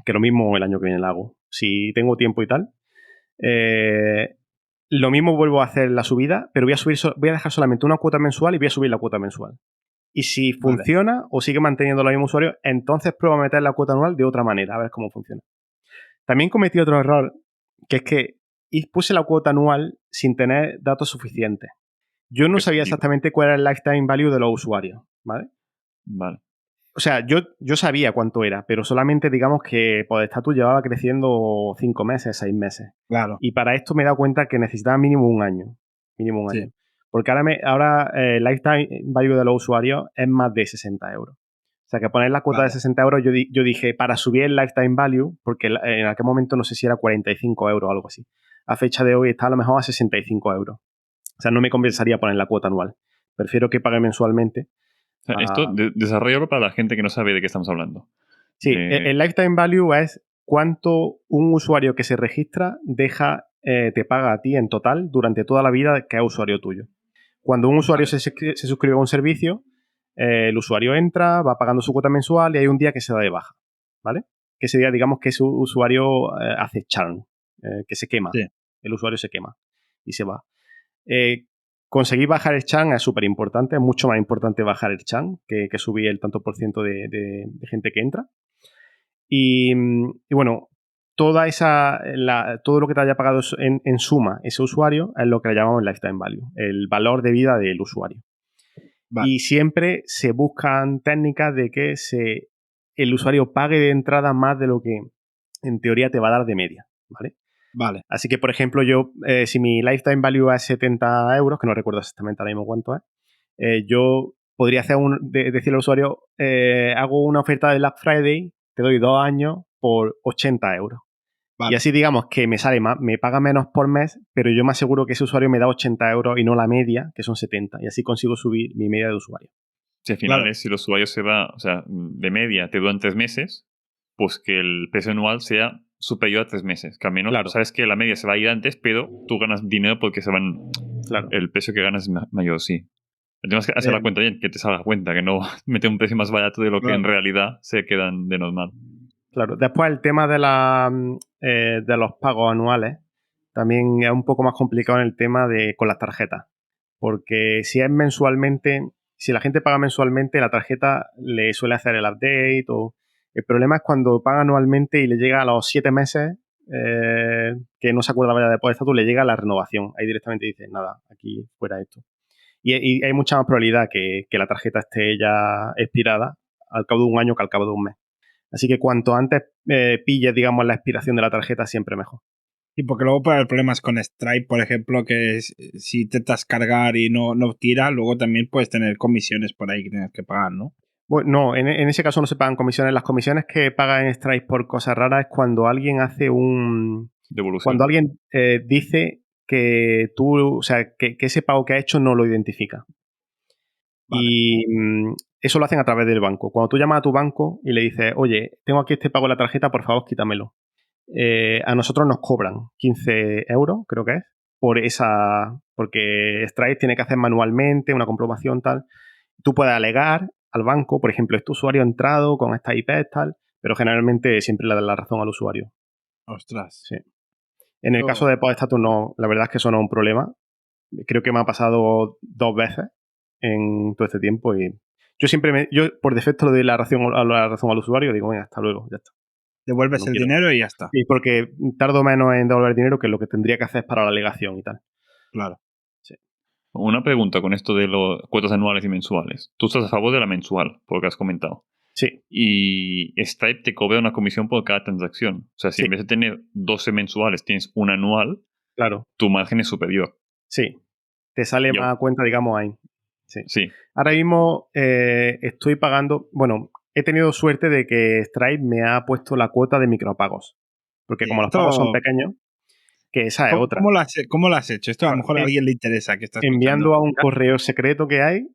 Speaker 4: que lo mismo el año que viene la hago, si tengo tiempo y tal, lo mismo vuelvo a hacer la subida, pero voy a dejar solamente una cuota mensual y voy a subir la cuota mensual. Y si funciona o sigue manteniendo los mismos usuarios, entonces pruebo a meter la cuota anual de otra manera, a ver cómo funciona. También cometí otro error, que es que puse la cuota anual sin tener datos suficientes. Yo no sabía exactamente cuál era el lifetime value de los usuarios, ¿vale?
Speaker 3: Vale.
Speaker 4: O sea, yo sabía cuánto era, pero solamente digamos que podestatus llevaba creciendo 5 meses, 6 meses.
Speaker 2: Claro.
Speaker 4: Y para esto me he dado cuenta que necesitaba mínimo un año. Sí. Porque ahora el lifetime value de los usuarios es más de 60 euros. O sea, que poner la cuota de 60 euros, yo dije, para subir el lifetime value, porque en aquel momento no sé si era 45 euros o algo así. A fecha de hoy está a lo mejor a 65 euros. O sea, no me compensaría poner la cuota anual. Prefiero que pague mensualmente.
Speaker 3: O sea, esto, desarrollarlo para la gente que no sabe de qué estamos hablando.
Speaker 4: Sí, el lifetime value es cuánto un usuario que se registra te paga a ti en total durante toda la vida que es usuario tuyo. Cuando un usuario se suscribe a un servicio, el usuario entra, va pagando su cuota mensual y hay un día que se da de baja, ¿vale? Que ese día, digamos que su usuario hace churn, que se quema. Sí. El usuario se quema y se va. Conseguir bajar el churn es súper importante, es mucho más importante bajar el churn que subir el tanto por ciento de gente que entra. Y bueno, todo lo que te haya pagado en suma ese usuario es lo que le llamamos lifetime value, el valor de vida del usuario. Vale. Y siempre se buscan técnicas de que el usuario pague de entrada más de lo que en teoría te va a dar de media, ¿vale?
Speaker 2: Vale.
Speaker 4: Así que, por ejemplo, yo, si mi lifetime value es 70 euros, que no recuerdo exactamente ahora mismo cuánto es, yo podría hacer decirle al usuario, hago una oferta de Black Friday, te doy 2 años por 80 euros. Vale. Y así digamos que me sale más, me paga menos por mes, pero yo me aseguro que ese usuario me da 80 euros y no la media, que son 70. Y así consigo subir mi media de usuario.
Speaker 3: Si al final si el usuario se va, o sea, de media te duran 3 meses, pues que el precio anual sea superior a 3 meses. Que al menos sabes que la media se va a ir antes, pero tú ganas dinero porque se van. El precio que ganas es mayor, sí. Tienes que hacer la cuenta bien, que te salga cuenta, que no mete un precio más barato de lo que en realidad se quedan de normal.
Speaker 4: Claro. Después el tema de los pagos anuales también es un poco más complicado en el tema con las tarjetas. Porque si es mensualmente, si la gente paga mensualmente, la tarjeta le suele hacer el update. El problema es cuando paga anualmente y le llega a los 7 meses, que no se acuerda ya de depósito, tú le llega la renovación. Ahí directamente dices, nada, aquí fuera esto. Y hay mucha más probabilidad que la tarjeta esté ya expirada al cabo de un año que al cabo de un mes. Así que cuanto antes pilles, digamos, la expiración de la tarjeta, siempre mejor.
Speaker 2: Y porque luego puede haber problemas con Stripe, por ejemplo, que si intentas cargar y no tira, luego también puedes tener comisiones por ahí que tienes que pagar, ¿no?
Speaker 4: Bueno, no, en ese caso no se pagan comisiones. Las comisiones que pagan en Stripe por cosas raras es cuando alguien hace
Speaker 3: devolución.
Speaker 4: Cuando alguien dice que tú, o sea, que ese pago que ha hecho no lo identifica. Vale. Y eso lo hacen a través del banco. Cuando tú llamas a tu banco y le dices, oye, tengo aquí este pago en la tarjeta, por favor, quítamelo. A nosotros nos cobran 15 euros, creo que es, porque Stripe tiene que hacer manualmente una comprobación tal. Tú puedes alegar al banco, por ejemplo, este usuario ha entrado con esta IP tal, pero generalmente siempre le das la razón al usuario.
Speaker 2: Ostras.
Speaker 4: Sí. En el caso de Podestatus no, la verdad es que eso no es un problema. Creo que me ha pasado 2 veces en todo este tiempo y yo por defecto le doy la razón al usuario y digo, venga, hasta luego, ya está.
Speaker 2: Devuelves el dinero y ya está.
Speaker 4: Sí, porque tardo menos en devolver el dinero que lo que tendría que hacer para la alegación y tal.
Speaker 2: Claro.
Speaker 3: Sí. Una pregunta con esto de los cuotas anuales y mensuales. Tú estás a favor de la mensual, por lo que has comentado.
Speaker 4: Sí.
Speaker 3: Y Stripe te cobra una comisión por cada transacción. O sea, si en vez de tener 12 mensuales tienes un anual,
Speaker 4: claro,
Speaker 3: tu margen es superior.
Speaker 4: Sí. Te sale más a cuenta, digamos, ahí.
Speaker 3: Sí.
Speaker 4: Ahora mismo estoy pagando, bueno, he tenido suerte de que Stripe me ha puesto la cuota de micropagos. Porque como los pagos son pequeños, que esa es otra.
Speaker 2: ¿Cómo lo has hecho? Esto a lo mejor a alguien le interesa que estás
Speaker 4: enviando a un correo secreto que hay,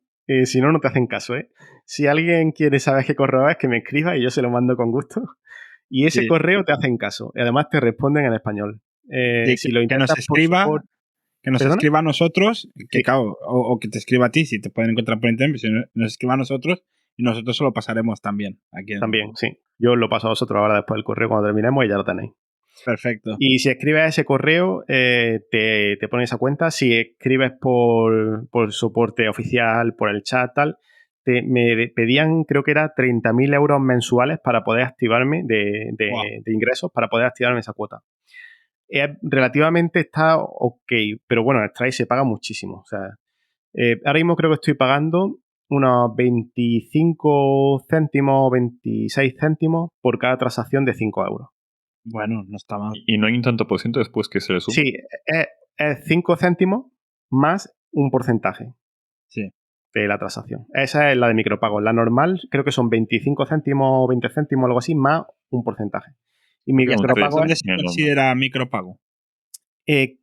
Speaker 4: si no, no te hacen caso, ¿eh? Si alguien quiere saber qué correo es, que me escriba y yo se lo mando con gusto. Y ese correo te hacen caso. Y además te responden en español. Si lo
Speaker 2: que nos escriba... Que nos escriba a nosotros, que claro, o que te escriba a ti, si te pueden encontrar por internet, si nos escriba a nosotros y nosotros se lo pasaremos también.
Speaker 4: También, sí. Yo lo paso a vosotros ahora después del correo cuando terminemos y ya lo tenéis.
Speaker 2: Perfecto.
Speaker 4: Y si escribes ese correo, te pones esa cuenta. Si escribes por soporte oficial, por el chat, tal, me pedían, creo que era 30.000 euros mensuales para poder activarme de ingresos, para poder activarme esa cuota. Relativamente está ok, pero bueno, Stripe se paga muchísimo. O sea, ahora mismo creo que estoy pagando unos 25 céntimos, 26 céntimos por cada transacción de 5 euros.
Speaker 2: Bueno, no está mal.
Speaker 3: ¿Y no hay un tanto por ciento después que se le sube?
Speaker 4: Sí, es 5 céntimos más un porcentaje de la transacción. Esa es la de micropagos. La normal creo que son 25 céntimos o 20 céntimos o algo así, más un porcentaje. Y micropago
Speaker 2: ¿Dónde se considera micropago?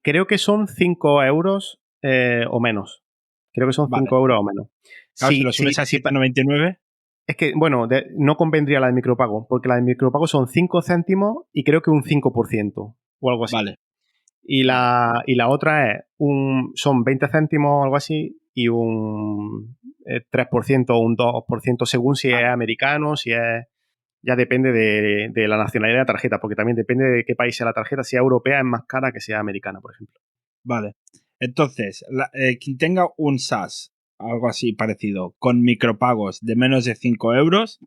Speaker 4: Creo que son 5 euros o menos. Creo que son 5 euros o menos.
Speaker 2: Claro, si lo subes a 7,99...
Speaker 4: Es que, bueno, no convendría la de micropago, porque la de micropago son 5 céntimos y creo que un 5% o algo así.
Speaker 2: Vale.
Speaker 4: Y la otra es son 20 céntimos o algo así y un 3% o un 2% según si es americano, si es... Ya depende de la nacionalidad de la tarjeta, porque también depende de qué país sea la tarjeta. Si es europea es más cara que sea americana, por ejemplo.
Speaker 2: Vale. Entonces, quien tenga un SaaS, algo así parecido, con micropagos de menos de 5 euros,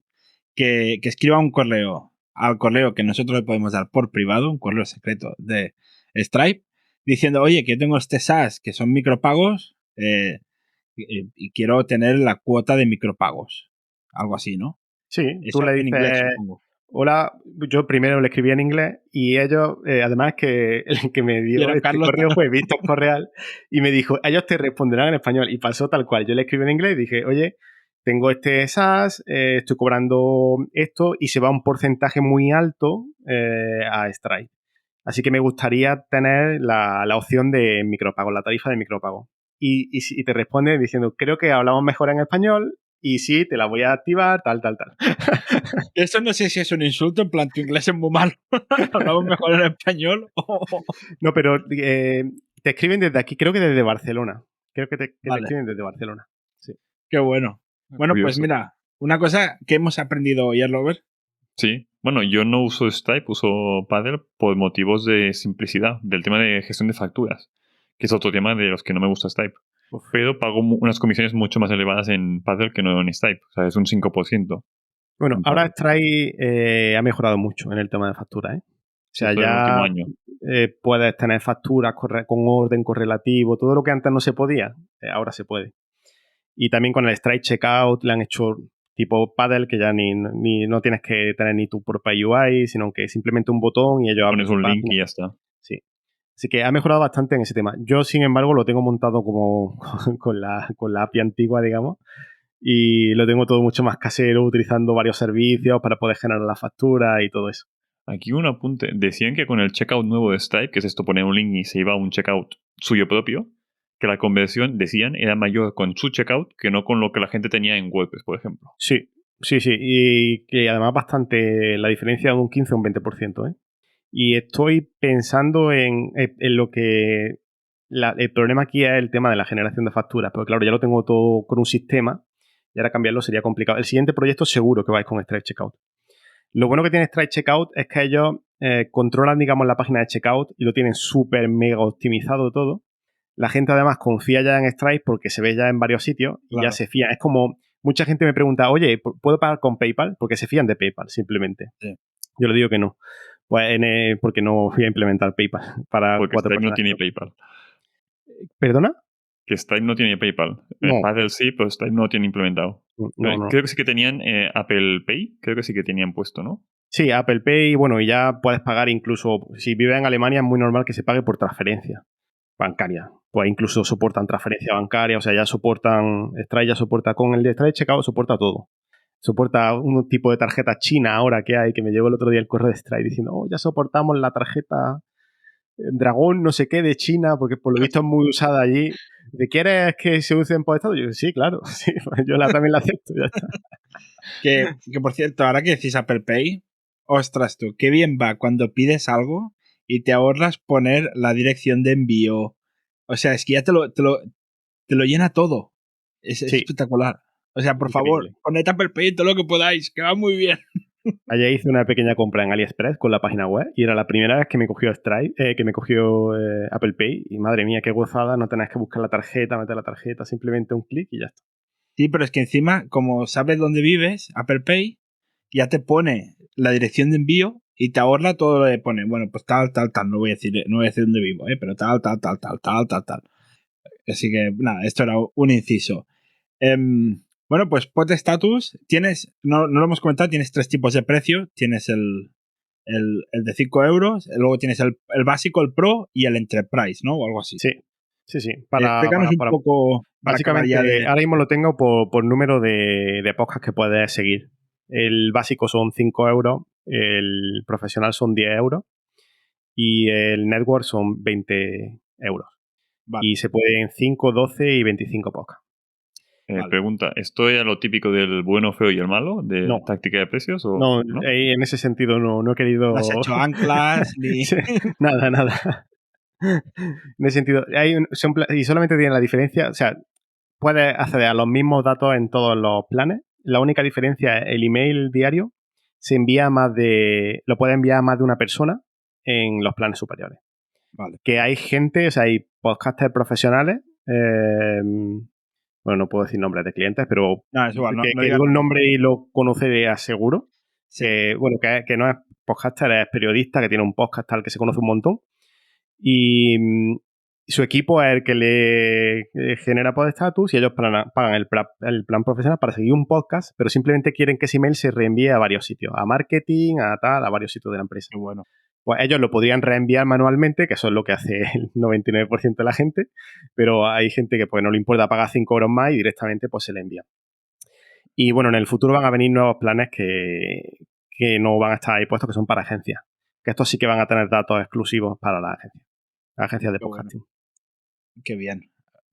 Speaker 2: que escriba un correo al correo que nosotros le podemos dar por privado, un correo secreto de Stripe, diciendo, oye, que yo tengo este SaaS que son micropagos y quiero tener la cuota de micropagos. Algo así, ¿no?
Speaker 4: Sí,
Speaker 2: eso
Speaker 4: tú le dices,
Speaker 2: en inglés, supongo.
Speaker 4: Hola, yo primero le escribí en inglés y ellos, además que el que me dio este correo fue Víctor Correal y me dijo, ellos te responderán en español y pasó tal cual. Yo le escribí en inglés y dije, oye, tengo este SaaS, estoy cobrando esto y se va un porcentaje muy alto a Stripe. Así que me gustaría tener la opción de micropago, la tarifa de micropago. Y te responde diciendo, creo que hablamos mejor en español y sí, te la voy a activar, tal.
Speaker 2: Eso no sé si es un insulto, en plan, tu inglés es muy malo. Hablamos mejor en español.
Speaker 4: No, pero te escriben desde aquí, creo que desde Barcelona. Creo que te
Speaker 2: Vale.
Speaker 4: escriben desde Barcelona. Sí.
Speaker 2: Qué bueno. Bueno,
Speaker 3: Curioso.
Speaker 2: pues mira, una cosa que hemos aprendido hoy, Robert.
Speaker 3: Sí. Bueno, yo no uso Stripe, uso Paddle por motivos de simplicidad, del tema de gestión de facturas, que es otro tema de los que no me gusta Stripe. Pero pago unas comisiones mucho más elevadas en Paddle que no en Stripe. O sea, es un 5%.
Speaker 4: Bueno, ahora Stripe ha mejorado mucho en el tema de facturas, ¿eh? O sea,
Speaker 3: ya el último año.
Speaker 4: Puedes tener facturas con orden correlativo, todo lo que antes no se podía, ahora se puede. Y también con el Stripe Checkout le han hecho tipo Paddle, que ya no tienes que tener ni tu propia UI, sino que simplemente un botón y ellos
Speaker 3: pones un link y ya está.
Speaker 4: Sí. Así que ha mejorado bastante en ese tema. Yo, sin embargo, lo tengo montado como con la API antigua, digamos, y lo tengo todo mucho más casero, utilizando varios servicios para poder generar la factura y todo eso.
Speaker 3: Aquí un apunte. Decían que con el checkout nuevo de Stripe, que es esto, poner un link y se iba a un checkout suyo propio, que la conversión, decían, era mayor con su checkout que no con lo que la gente tenía en WordPress, por ejemplo.
Speaker 4: Sí. Y que además bastante, la diferencia de un 15 o un 20%, ¿eh? Y estoy pensando en lo que... el problema aquí es el tema de la generación de facturas, pero claro, ya lo tengo todo con un sistema y ahora cambiarlo sería complicado. El siguiente proyecto seguro que vais con Stripe Checkout. Lo bueno que tiene Stripe Checkout es que ellos controlan, digamos, la página de checkout y lo tienen súper mega optimizado todo. La gente además confía ya en Stripe porque se ve ya en varios sitios y
Speaker 2: claro.
Speaker 4: ya se fía. Es como, mucha gente me pregunta, oye, ¿puedo pagar con PayPal? Porque se fían de PayPal, simplemente.
Speaker 2: Sí.
Speaker 4: Yo le digo que no. Pues porque no voy a implementar PayPal para
Speaker 3: porque
Speaker 4: 4
Speaker 3: Stripe
Speaker 4: personas.
Speaker 3: No tiene PayPal.
Speaker 4: ¿Perdona?
Speaker 3: Que Stripe no tiene PayPal.
Speaker 4: No.
Speaker 3: Paddle sí, pero Stripe no tiene implementado.
Speaker 4: No.
Speaker 3: Creo que sí que tenían Apple Pay, creo que sí que tenían puesto, ¿no?
Speaker 4: Sí, Apple Pay, bueno, y ya puedes pagar incluso, si vives en Alemania es muy normal que se pague por transferencia bancaria. Pues incluso soportan transferencia bancaria, o sea, ya soportan, Stripe ya soporta, con el de Stripe Checkout soporta todo. Soporta un tipo de tarjeta china ahora que hay, que me llegó el otro día el correo de Stripe diciendo, ya soportamos la tarjeta Dragón no sé qué de China, porque por lo visto es muy usada allí. ¿De quieres que se usen por Estado? Yo digo, sí, claro, sí, yo también la acepto, ya está.
Speaker 2: Que por cierto, ahora que decís Apple Pay, ostras tú, qué bien va cuando pides algo y te ahorras poner la dirección de envío. O sea, es que ya te lo llena todo. Es espectacular. O sea, por favor, poned Apple Pay todo lo que podáis, que va muy bien.
Speaker 4: Ayer hice una pequeña compra en AliExpress con la página web y era la primera vez que me cogió Stripe, que me cogió Apple Pay y madre mía, qué gozada, no tenés que buscar la tarjeta, meter la tarjeta, simplemente un clic y ya está.
Speaker 2: Sí, pero es que encima, como sabes dónde vives, Apple Pay ya te pone la dirección de envío y te ahorra todo lo que pone. Bueno, pues tal, no voy a decir dónde vivo, pero tal. Así que, nada, esto era un inciso. Bueno, pues Pod Status, tienes, no lo hemos comentado, tienes 3 tipos de precio. Tienes el de 5 euros, luego tienes el básico, el Pro y el Enterprise, ¿no? O algo así.
Speaker 4: Sí.
Speaker 2: Explícanos un poco.
Speaker 4: Básicamente, ahora mismo lo tengo por número de podcasts que puedes seguir. El básico son 5 euros, el profesional son 10 euros y el network son 20 euros. Vale. Y se pueden 5, 12 y 25 podcasts.
Speaker 3: Vale. Pregunta, ¿esto era lo típico del bueno, feo y el malo? ¿De táctica de precios? ¿O
Speaker 4: no, en ese sentido no he querido...
Speaker 2: No has hecho anclas ni...
Speaker 4: nada. En ese sentido, y solamente tiene la diferencia, o sea, puedes acceder a los mismos datos en todos los planes. La única diferencia es el email diario se envía lo puede enviar más de una persona en los planes superiores.
Speaker 2: Vale.
Speaker 4: Que hay gente, o sea, hay podcasters profesionales, bueno, no puedo decir nombres de clientes, pero
Speaker 2: es igual,
Speaker 4: que digo el nombre y lo conoce aseguro.
Speaker 2: Sí.
Speaker 4: Que no es podcaster, es periodista, que tiene un podcast tal que se conoce un montón. Y su equipo es el que le genera Pod Status y ellos pagan el plan profesional para seguir un podcast, pero simplemente quieren que ese email se reenvíe a varios sitios, a marketing, a varios sitios de la empresa.
Speaker 2: Qué bueno.
Speaker 4: Pues ellos lo podrían reenviar manualmente, que eso es lo que hace el 99% de la gente, pero hay gente que pues no le importa pagar 5 euros más y directamente pues se le envía. Y bueno, en el futuro van a venir nuevos planes que no van a estar ahí puestos, que son para agencias. Que estos sí que van a tener datos exclusivos para las agencias de podcasting.
Speaker 2: Bueno. Qué bien.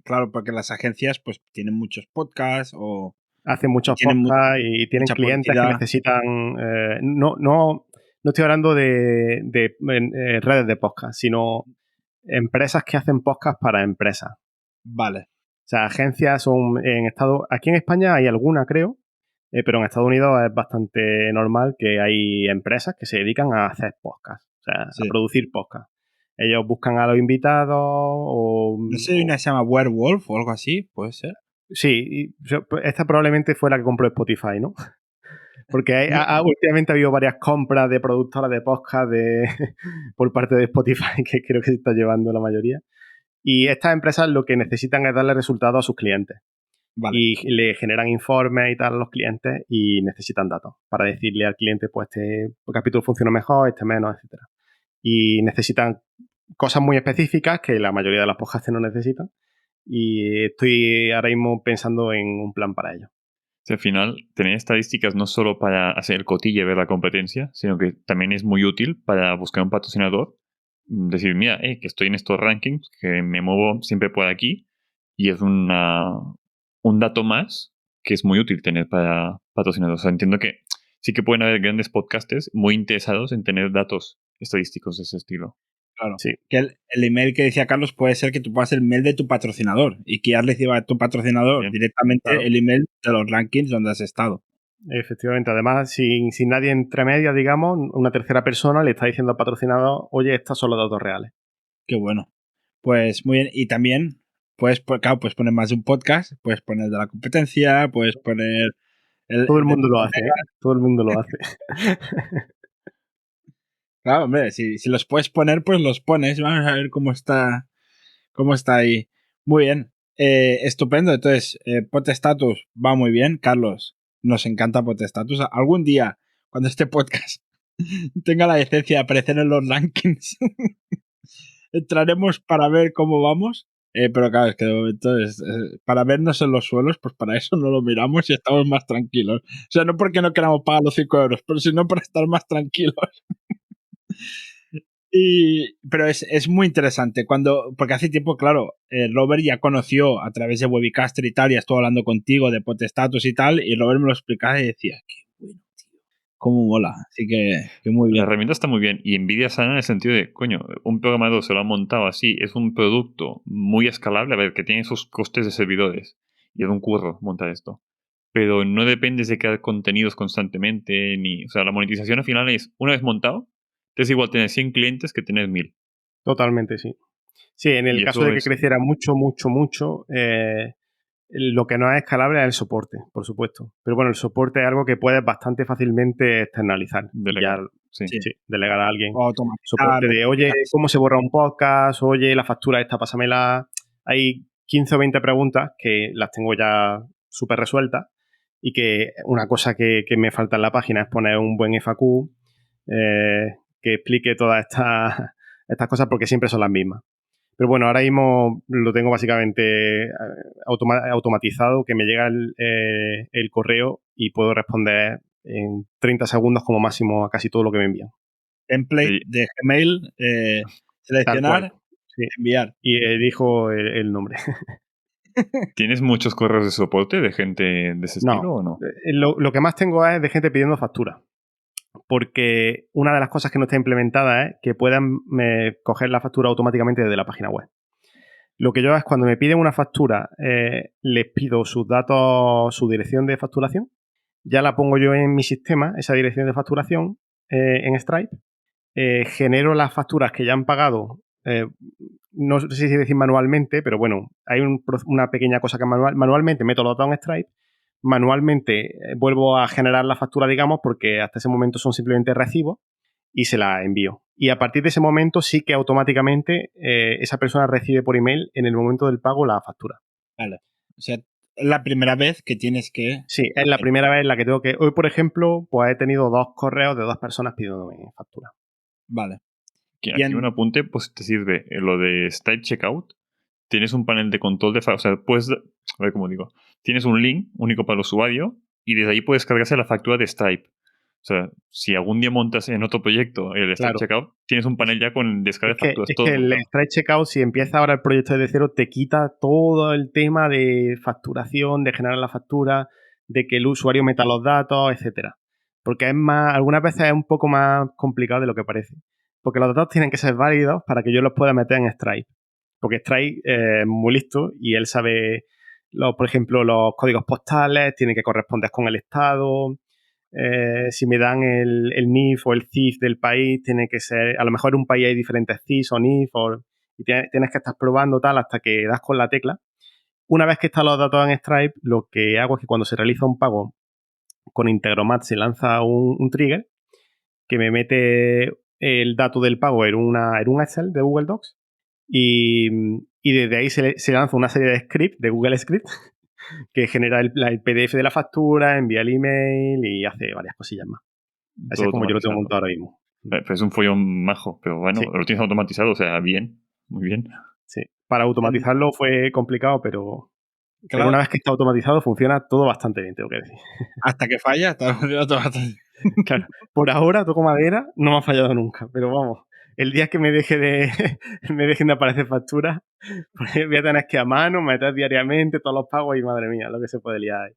Speaker 2: Claro, porque las agencias pues tienen muchos podcasts o...
Speaker 4: Hacen muchos podcasts y tienen clientes que necesitan... No estoy hablando de redes de podcast, sino empresas que hacen podcast para empresas.
Speaker 2: Vale.
Speaker 4: O sea, agencias son en Estados... Aquí en España hay alguna, creo, pero en Estados Unidos es bastante normal que hay empresas que se dedican a hacer podcast, o sea, a producir podcast. Ellos buscan a los invitados o...
Speaker 2: No sé, una se llama Werewolf o algo así, ¿puede ser?
Speaker 4: Sí, esta probablemente fue la que compró Spotify, ¿no? Porque últimamente ha habido varias compras de productoras de podcast por parte de Spotify, que creo que se está llevando la mayoría. Y estas empresas lo que necesitan es darle resultados a sus clientes. Vale. Y le generan informes y tal a los clientes y necesitan datos para decirle al cliente, pues este capítulo funciona mejor, este menos, etcétera. Y necesitan cosas muy específicas que la mayoría de las podcasts no necesitan. Y estoy ahora mismo pensando en un plan para ello.
Speaker 3: Al final, tener estadísticas no solo para hacer el cotille y ver la competencia, sino que también es muy útil para buscar un patrocinador. Decir, mira, que estoy en estos rankings, que me muevo siempre por aquí, y es un dato más que es muy útil tener para patrocinadores. O sea, entiendo que sí que pueden haber grandes podcasters muy interesados en tener datos estadísticos de ese estilo.
Speaker 2: Claro, sí. Que el email que decía Carlos puede ser que tú puedas el mail de tu patrocinador y que ya reciba a tu patrocinador directamente el email de los rankings donde has estado.
Speaker 4: Efectivamente, además, sin nadie entre medio, digamos, una tercera persona le está diciendo al patrocinador, oye, estos son los datos reales.
Speaker 2: Qué bueno. Pues muy bien. Y también puedes poner más de un podcast, puedes poner de la competencia, puedes poner...
Speaker 4: Todo el mundo lo hace, ¿eh? Todo el mundo lo hace.
Speaker 2: Claro, hombre, si los puedes poner, pues los pones. Vamos a ver cómo está ahí. Muy bien. Estupendo. Entonces, Podestatus va muy bien. Carlos, nos encanta Podestatus. Algún día, cuando este podcast tenga la decencia de aparecer en los rankings, entraremos para ver cómo vamos. Pero claro, es que de momento para vernos en los suelos, pues para eso no lo miramos y estamos más tranquilos. O sea, no porque no queramos pagar los 5 euros, pero sino para estar más tranquilos. Pero es muy interesante porque hace tiempo, claro, Robert ya conoció a través de Webicaster y tal, ya estuvo hablando contigo de Podestatus y tal, y Robert me lo explicaba y decía, qué bueno, tío, cómo mola. Así que muy bien.
Speaker 3: La herramienta está muy bien y envidia sana en el sentido de, coño, un programador se lo ha montado así, es un producto muy escalable, a ver, que tiene sus costes de servidores y es un curro montar esto. Pero no dependes de crear contenidos constantemente, o sea, la monetización al final es, una vez montado, es igual tener 100 clientes que tener 1000.
Speaker 4: Totalmente, sí. Sí, en el caso de que creciera mucho, lo que no es escalable es el soporte, por supuesto. Pero bueno, el soporte es algo que puedes bastante fácilmente externalizar.
Speaker 3: Delegar.
Speaker 4: Sí, delegar a alguien.
Speaker 2: O automatizar.
Speaker 4: Soporte de, oye, ¿cómo se borra un podcast? Oye, la factura esta, pásamela. Hay 15 o 20 preguntas que las tengo ya súper resueltas y que una cosa que me falta en la página es poner un buen FAQ que explique todas estas cosas porque siempre son las mismas. Pero bueno, ahora mismo lo tengo básicamente automatizado, que me llega el correo y puedo responder en 30 segundos como máximo a casi todo lo que me envían.
Speaker 2: Template de Gmail, seleccionar, enviar.
Speaker 4: Y elijo el nombre.
Speaker 3: ¿Tienes muchos correos de soporte de gente de ese estilo o no?
Speaker 4: Lo que más tengo es de gente pidiendo factura. Porque una de las cosas que no está implementada es que puedan coger la factura automáticamente desde la página web. Lo que yo hago es cuando me piden una factura, les pido sus datos, su dirección de facturación. Ya la pongo yo en mi sistema, esa dirección de facturación, en Stripe. Genero las facturas que ya han pagado, no sé si decir manualmente, pero bueno, hay una pequeña cosa que manualmente meto los datos en Stripe. Manualmente vuelvo a generar la factura, digamos, porque hasta ese momento son simplemente recibos y se la envío. Y a partir de ese momento sí que automáticamente esa persona recibe por email en el momento del pago la factura.
Speaker 2: Vale. O sea, es la primera vez que tienes que...
Speaker 4: Sí, es la primera vez en la que tengo que... Hoy, por ejemplo, pues he tenido 2 correos de 2 personas pidiéndome factura.
Speaker 2: Vale.
Speaker 3: Aquí un apunte, pues te sirve lo de Stripe Checkout. Tienes un panel de control de... O sea, puedes... A ver cómo digo. Tienes un link único para el usuario y desde ahí puedes cargarse la factura de Stripe. O sea, si algún día montas en otro proyecto el Stripe Checkout, tienes un panel ya con descarga de facturas.
Speaker 4: Es que el Stripe Checkout, si empieza ahora el proyecto desde cero, te quita todo el tema de facturación, de generar la factura, de que el usuario meta los datos, etcétera. Porque es más, algunas veces es un poco más complicado de lo que parece. Porque los datos tienen que ser válidos para que yo los pueda meter en Stripe. Porque Stripe es muy listo y él sabe, por ejemplo, los códigos postales, tiene que corresponder con el estado. Si me dan el NIF o el CIF del país, tiene que ser, a lo mejor en un país hay diferentes CIF o NIF, y tienes que estar probando tal hasta que das con la tecla. Una vez que están los datos en Stripe, lo que hago es que cuando se realiza un pago con Integromat se lanza un trigger que me mete el dato del pago en un Excel de Google Docs y desde ahí se lanza una serie de scripts, de Google Script, que genera el PDF de la factura, envía el email y hace varias cosillas más. Así es como yo lo tengo montado ahora mismo.
Speaker 3: Pues es un follón majo, pero bueno, lo tienes automatizado, o sea, bien, muy bien.
Speaker 4: Sí, para automatizarlo fue complicado, pero una vez que está automatizado funciona todo bastante bien, tengo que decir.
Speaker 2: Hasta que falla, está todo bastante bien.
Speaker 4: Claro, por ahora, toco madera, no me ha fallado nunca, pero vamos, el día que me dejen de aparecer facturas, pues voy a tener que a mano meter diariamente todos los pagos y madre mía, lo que se puede liar ahí.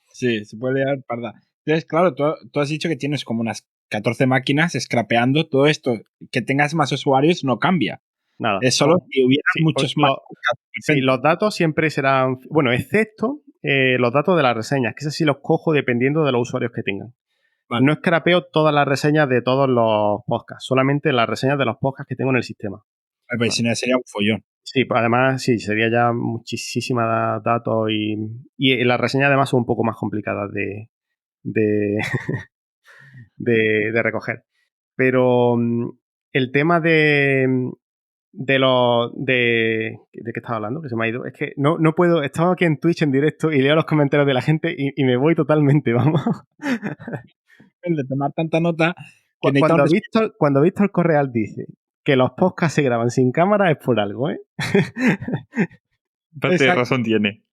Speaker 2: Sí, se puede liar parda. Entonces, claro, tú has dicho que tienes como unas 14 máquinas scrapeando. Todo esto, que tengas más usuarios no cambia.
Speaker 4: Nada.
Speaker 2: Es solo que hubiera muchos más.
Speaker 4: Sí, los datos siempre serán, bueno, excepto los datos de las reseñas, que eso sí los cojo dependiendo de los usuarios que tengan. Vale. No scrapeo todas las reseñas de todos los podcasts, solamente las reseñas de los podcasts que tengo en el sistema.
Speaker 2: Pues vale. Si no sería un follón.
Speaker 4: Sí, pues además sí, sería ya muchísimas datos y las reseñas además son un poco más complicadas de recoger. Pero el tema ¿de qué estaba hablando? Que se me ha ido. Es que no puedo. Estaba aquí en Twitch en directo y leo los comentarios de la gente y me voy totalmente, vamos.
Speaker 2: De tomar tanta nota. Que
Speaker 4: cuando Víctor Correal dice que los podcasts se graban sin cámara es por algo, ¿eh?
Speaker 3: Parte de razón tiene.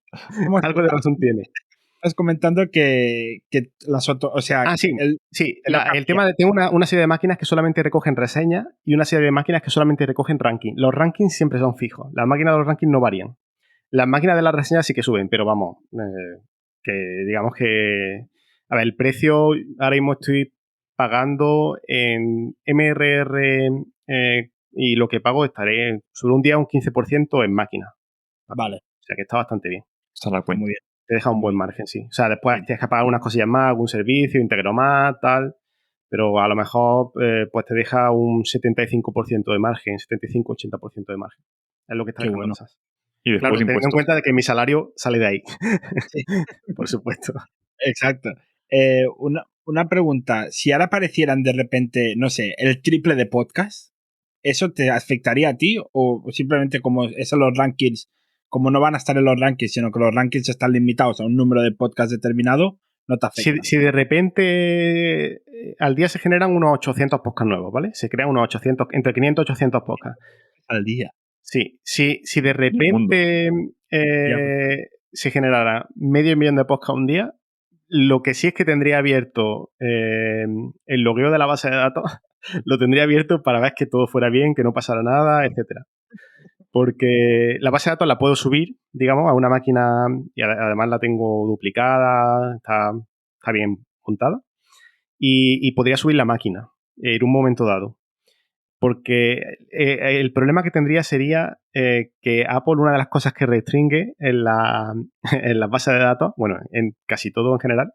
Speaker 4: Algo de razón tiene.
Speaker 2: Estás comentando que las otras, o sea...
Speaker 4: sí, el tema de... Tengo una serie de máquinas que solamente recogen reseñas y una serie de máquinas que solamente recogen ranking. Los rankings siempre son fijos. Las máquinas de los rankings no varían. Las máquinas de las reseñas sí que suben, pero vamos, que digamos que... A ver, el precio ahora mismo estoy pagando en MRR y lo que pago estaré sobre un día un 15% en máquina.
Speaker 2: Vale.
Speaker 4: O sea que está bastante bien.
Speaker 3: Está la cuenta.
Speaker 2: Muy bien.
Speaker 4: Te deja un buen margen, sí. O sea, después tienes que pagar unas cosillas más, algún servicio, Integromat, tal. Pero a lo mejor pues te deja un 75% de margen, 75-80% de margen. Es lo que está dejando cosas.
Speaker 3: Y después
Speaker 4: claro, teniendo en cuenta de que mi salario sale de ahí.
Speaker 2: Sí.
Speaker 4: Por supuesto.
Speaker 2: Exacto. Una pregunta. Si ahora aparecieran de repente, no sé, el triple de podcast, ¿eso te afectaría a ti? ¿O simplemente como eso los rankings, como no van a estar en los rankings, sino que los rankings están limitados a un número de podcasts determinado, no te afecta?
Speaker 4: Si de repente al día se generan unos 800 podcasts nuevos, ¿vale? Se crean unos 800, entre 500 y 800 podcasts.
Speaker 2: Al día.
Speaker 4: Sí, si de repente se generara medio millón de podcasts un día, lo que sí es que tendría abierto el logueo de la base de datos, lo tendría abierto para ver que todo fuera bien, que no pasara nada, etcétera. Porque la base de datos la puedo subir, digamos, a una máquina y además la tengo duplicada, está bien montada. Y podría subir la máquina en un momento dado. Porque el problema que tendría sería que Apple, una de las cosas que restringe en las bases de datos, bueno, en casi todo en general,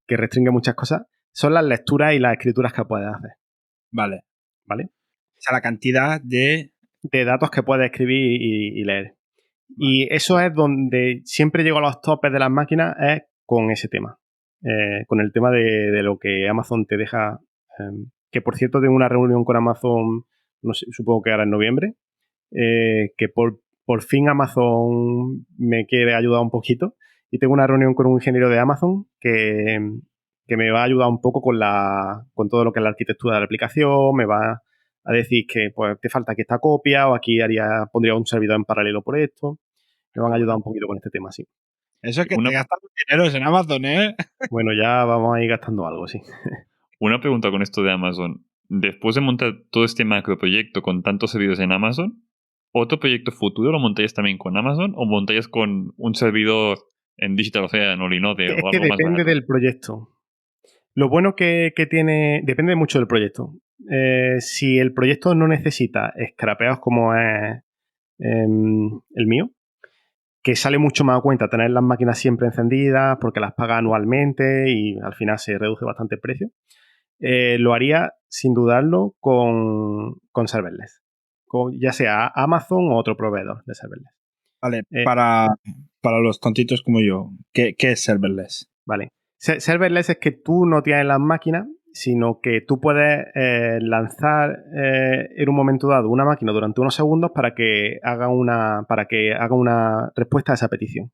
Speaker 4: que restringe muchas cosas, son las lecturas y las escrituras que puedes hacer.
Speaker 2: Vale.
Speaker 4: ¿Vale?
Speaker 2: O sea, la cantidad de
Speaker 4: datos que puedes escribir y leer. Vale. Y eso es donde siempre llego a los topes de las máquinas, es con ese tema. Con el tema de lo que Amazon te deja... que por cierto tengo una reunión con Amazon, no sé, supongo que ahora en noviembre, que por fin Amazon me quiere ayudar un poquito y tengo una reunión con un ingeniero de Amazon que me va a ayudar un poco con todo lo que es la arquitectura de la aplicación, me va a decir que pues te falta aquí esta copia o aquí pondría un servidor en paralelo por esto, me van a ayudar un poquito con este tema, sí.
Speaker 2: Eso es que te gastas los dineros en Amazon, ¿eh?
Speaker 4: Bueno, ya vamos a ir gastando algo, sí.
Speaker 3: Una pregunta con esto de Amazon. Después de montar todo este macroproyecto con tantos servidores en Amazon, ¿otro proyecto futuro lo montáis también con Amazon o montáis con un servidor en Digital Ocean o Linode o algo más?
Speaker 4: Es que depende del proyecto. Lo bueno que tiene... Depende mucho del proyecto. Si el proyecto no necesita scrapeos como es el mío, que sale mucho más a cuenta tener las máquinas siempre encendidas porque las paga anualmente y al final se reduce bastante el precio, lo haría sin dudarlo con serverless. Ya sea Amazon o otro proveedor de serverless.
Speaker 2: Vale, para los tontitos como yo, ¿qué es serverless?
Speaker 4: Vale. Serverless es que tú no tienes las máquinas, sino que tú puedes lanzar en un momento dado una máquina durante unos segundos para que haga una respuesta a esa petición.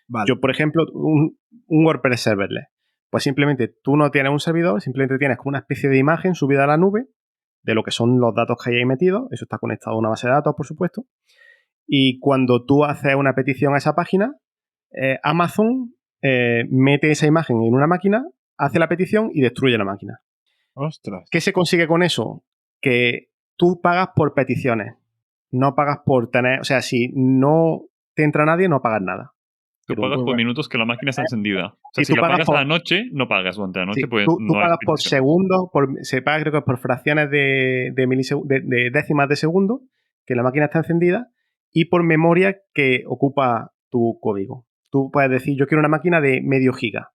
Speaker 2: Vale.
Speaker 4: Yo, por ejemplo, un WordPress serverless. Pues simplemente tú no tienes un servidor, simplemente tienes como una especie de imagen subida a la nube de lo que son los datos que hay ahí metidos. Eso está conectado a una base de datos, por supuesto. Y cuando tú haces una petición a esa página, Amazon mete esa imagen en una máquina, hace la petición y destruye la máquina.
Speaker 2: ¡Ostras!
Speaker 4: ¿Qué se consigue con eso? Que tú pagas por peticiones. No pagas por tener... O sea, si no te entra nadie, no pagas nada.
Speaker 3: Tú pagas por minutos que la máquina está encendida. O sea, si la pagas a la noche, no pagas durante la noche.
Speaker 4: Sí,
Speaker 3: pues
Speaker 4: tú
Speaker 3: no
Speaker 4: pagas por segundos, se paga creo que por fracciones de décimas de segundo, que la máquina está encendida, y por memoria que ocupa tu código. Tú puedes decir, yo quiero una máquina de medio giga.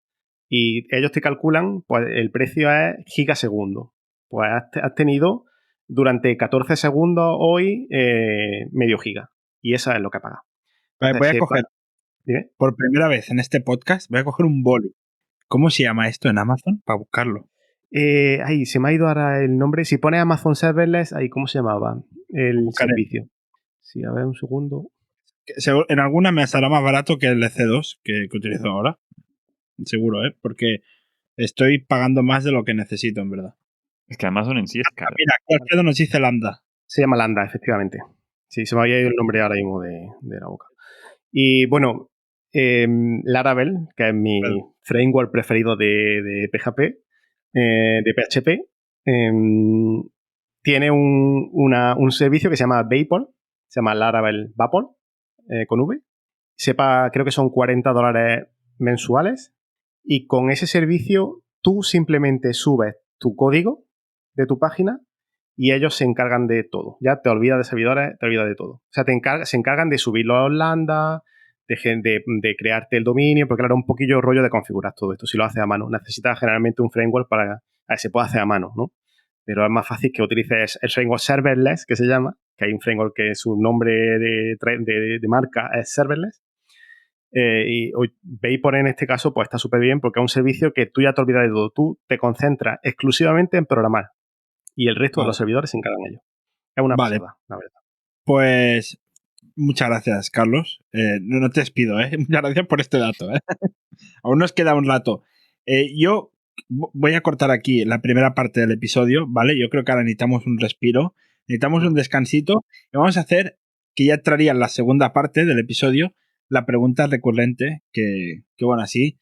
Speaker 4: Y ellos te calculan, pues el precio es gigasegundo. Pues has tenido durante 14 segundos hoy medio giga. Y eso es lo que pagas.
Speaker 2: Vale, voy a coger... ¿Dime? Por primera vez en este podcast voy a coger un boli. ¿Cómo se llama esto en Amazon? Para buscarlo.
Speaker 4: Se me ha ido ahora el nombre. Si pones Amazon Serverless, ahí, ¿cómo se llamaba? El servicio. Sí, a ver, un segundo.
Speaker 2: En alguna me saldrá más barato que el EC2 que utilizo ahora. Seguro, porque estoy pagando más de lo que necesito, en verdad.
Speaker 3: Es que Amazon en sí es caro.
Speaker 2: Mira, Alfredo nos dice Lambda.
Speaker 4: Se llama Lambda, efectivamente. Sí, se me había ido el nombre ahora mismo de la boca. Y bueno, Laravel, que es mi framework preferido de PHP, de PHP, tiene un servicio que se llama Vapor, se llama Laravel Vapor, con V. Creo que son $40 mensuales, y con ese servicio tú simplemente subes tu código de tu página y ellos se encargan de todo. Ya te olvidas de servidores, te olvidas de todo. O sea, se encargan de subirlo a Lambda, de crearte el dominio, porque claro, un poquillo rollo de configurar todo esto. Si lo haces a mano, necesitas generalmente un framework para que se pueda hacer a mano, ¿no? Pero es más fácil que utilices el framework serverless, que se llama, que hay un framework que su nombre de marca es serverless. Y Vapor en este caso pues está súper bien porque es un servicio que tú ya te olvidas de todo. Tú te concentras exclusivamente en programar y el resto de los servidores se encargan ellos. Es una pasada, la verdad.
Speaker 2: Pues muchas gracias, Carlos. No te despido, Muchas gracias por este dato, Aún nos queda un rato. Yo voy a cortar aquí la primera parte del episodio, ¿vale? Yo creo que ahora necesitamos un respiro, necesitamos un descansito y vamos a hacer, que ya entraría en la segunda parte del episodio, la pregunta recurrente, que bueno, así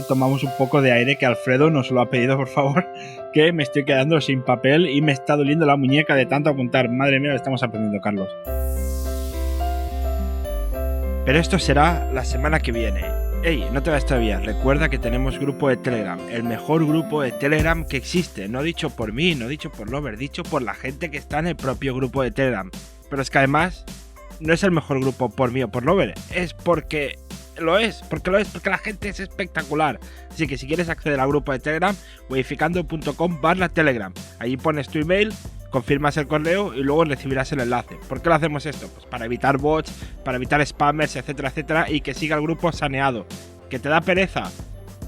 Speaker 2: tomamos un poco de aire, que Alfredo nos lo ha pedido, por favor, que me estoy quedando sin papel y me está doliendo la muñeca de tanto apuntar. Madre mía, lo estamos aprendiendo, Carlos. Pero esto será la semana que viene. Ey, no te vayas todavía, recuerda que tenemos grupo de Telegram, el mejor grupo de Telegram que existe, no dicho por mí, no dicho por Lover, dicho por la gente que está en el propio grupo de Telegram. Pero es que además no es el mejor grupo por mí o por Lover, es porque porque la gente es espectacular. Así que si quieres acceder al grupo de Telegram, wedificando.com/Telegram. Allí pones tu email, confirmas el correo y luego recibirás el enlace. ¿Por qué lo hacemos esto? Pues para evitar bots, para evitar spammers, etcétera, etcétera, y que siga el grupo saneado. ¿Que te da pereza?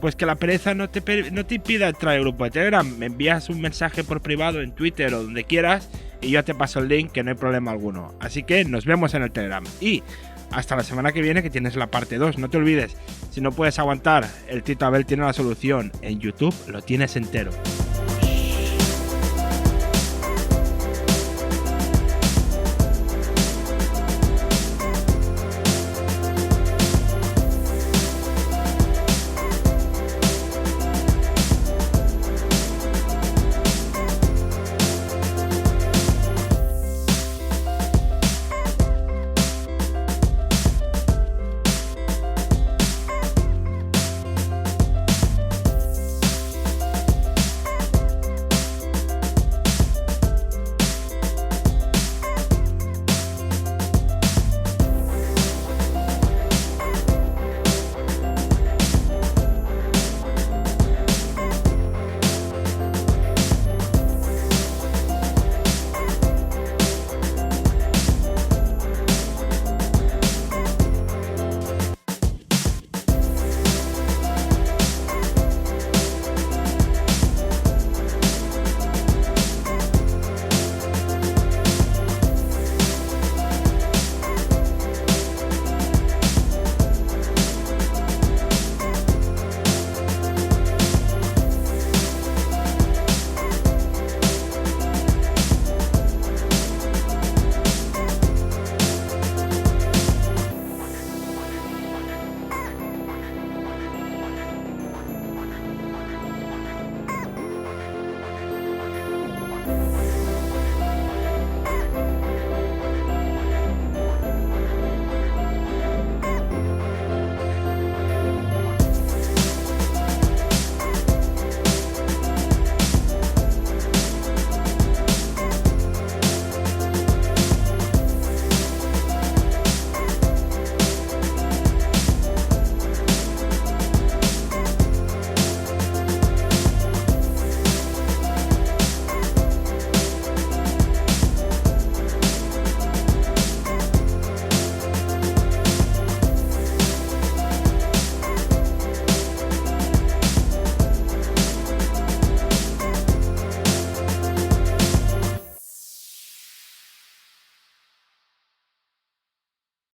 Speaker 2: Pues que la pereza no te impida entrar al grupo de Telegram. Me envías un mensaje por privado en Twitter o donde quieras y yo te paso el link, que no hay problema alguno. Así que nos vemos en el Telegram. Y hasta la semana que viene, que tienes la parte 2. No te olvides, si no puedes aguantar, el Tito Abel tiene la solución. En YouTube lo tienes entero.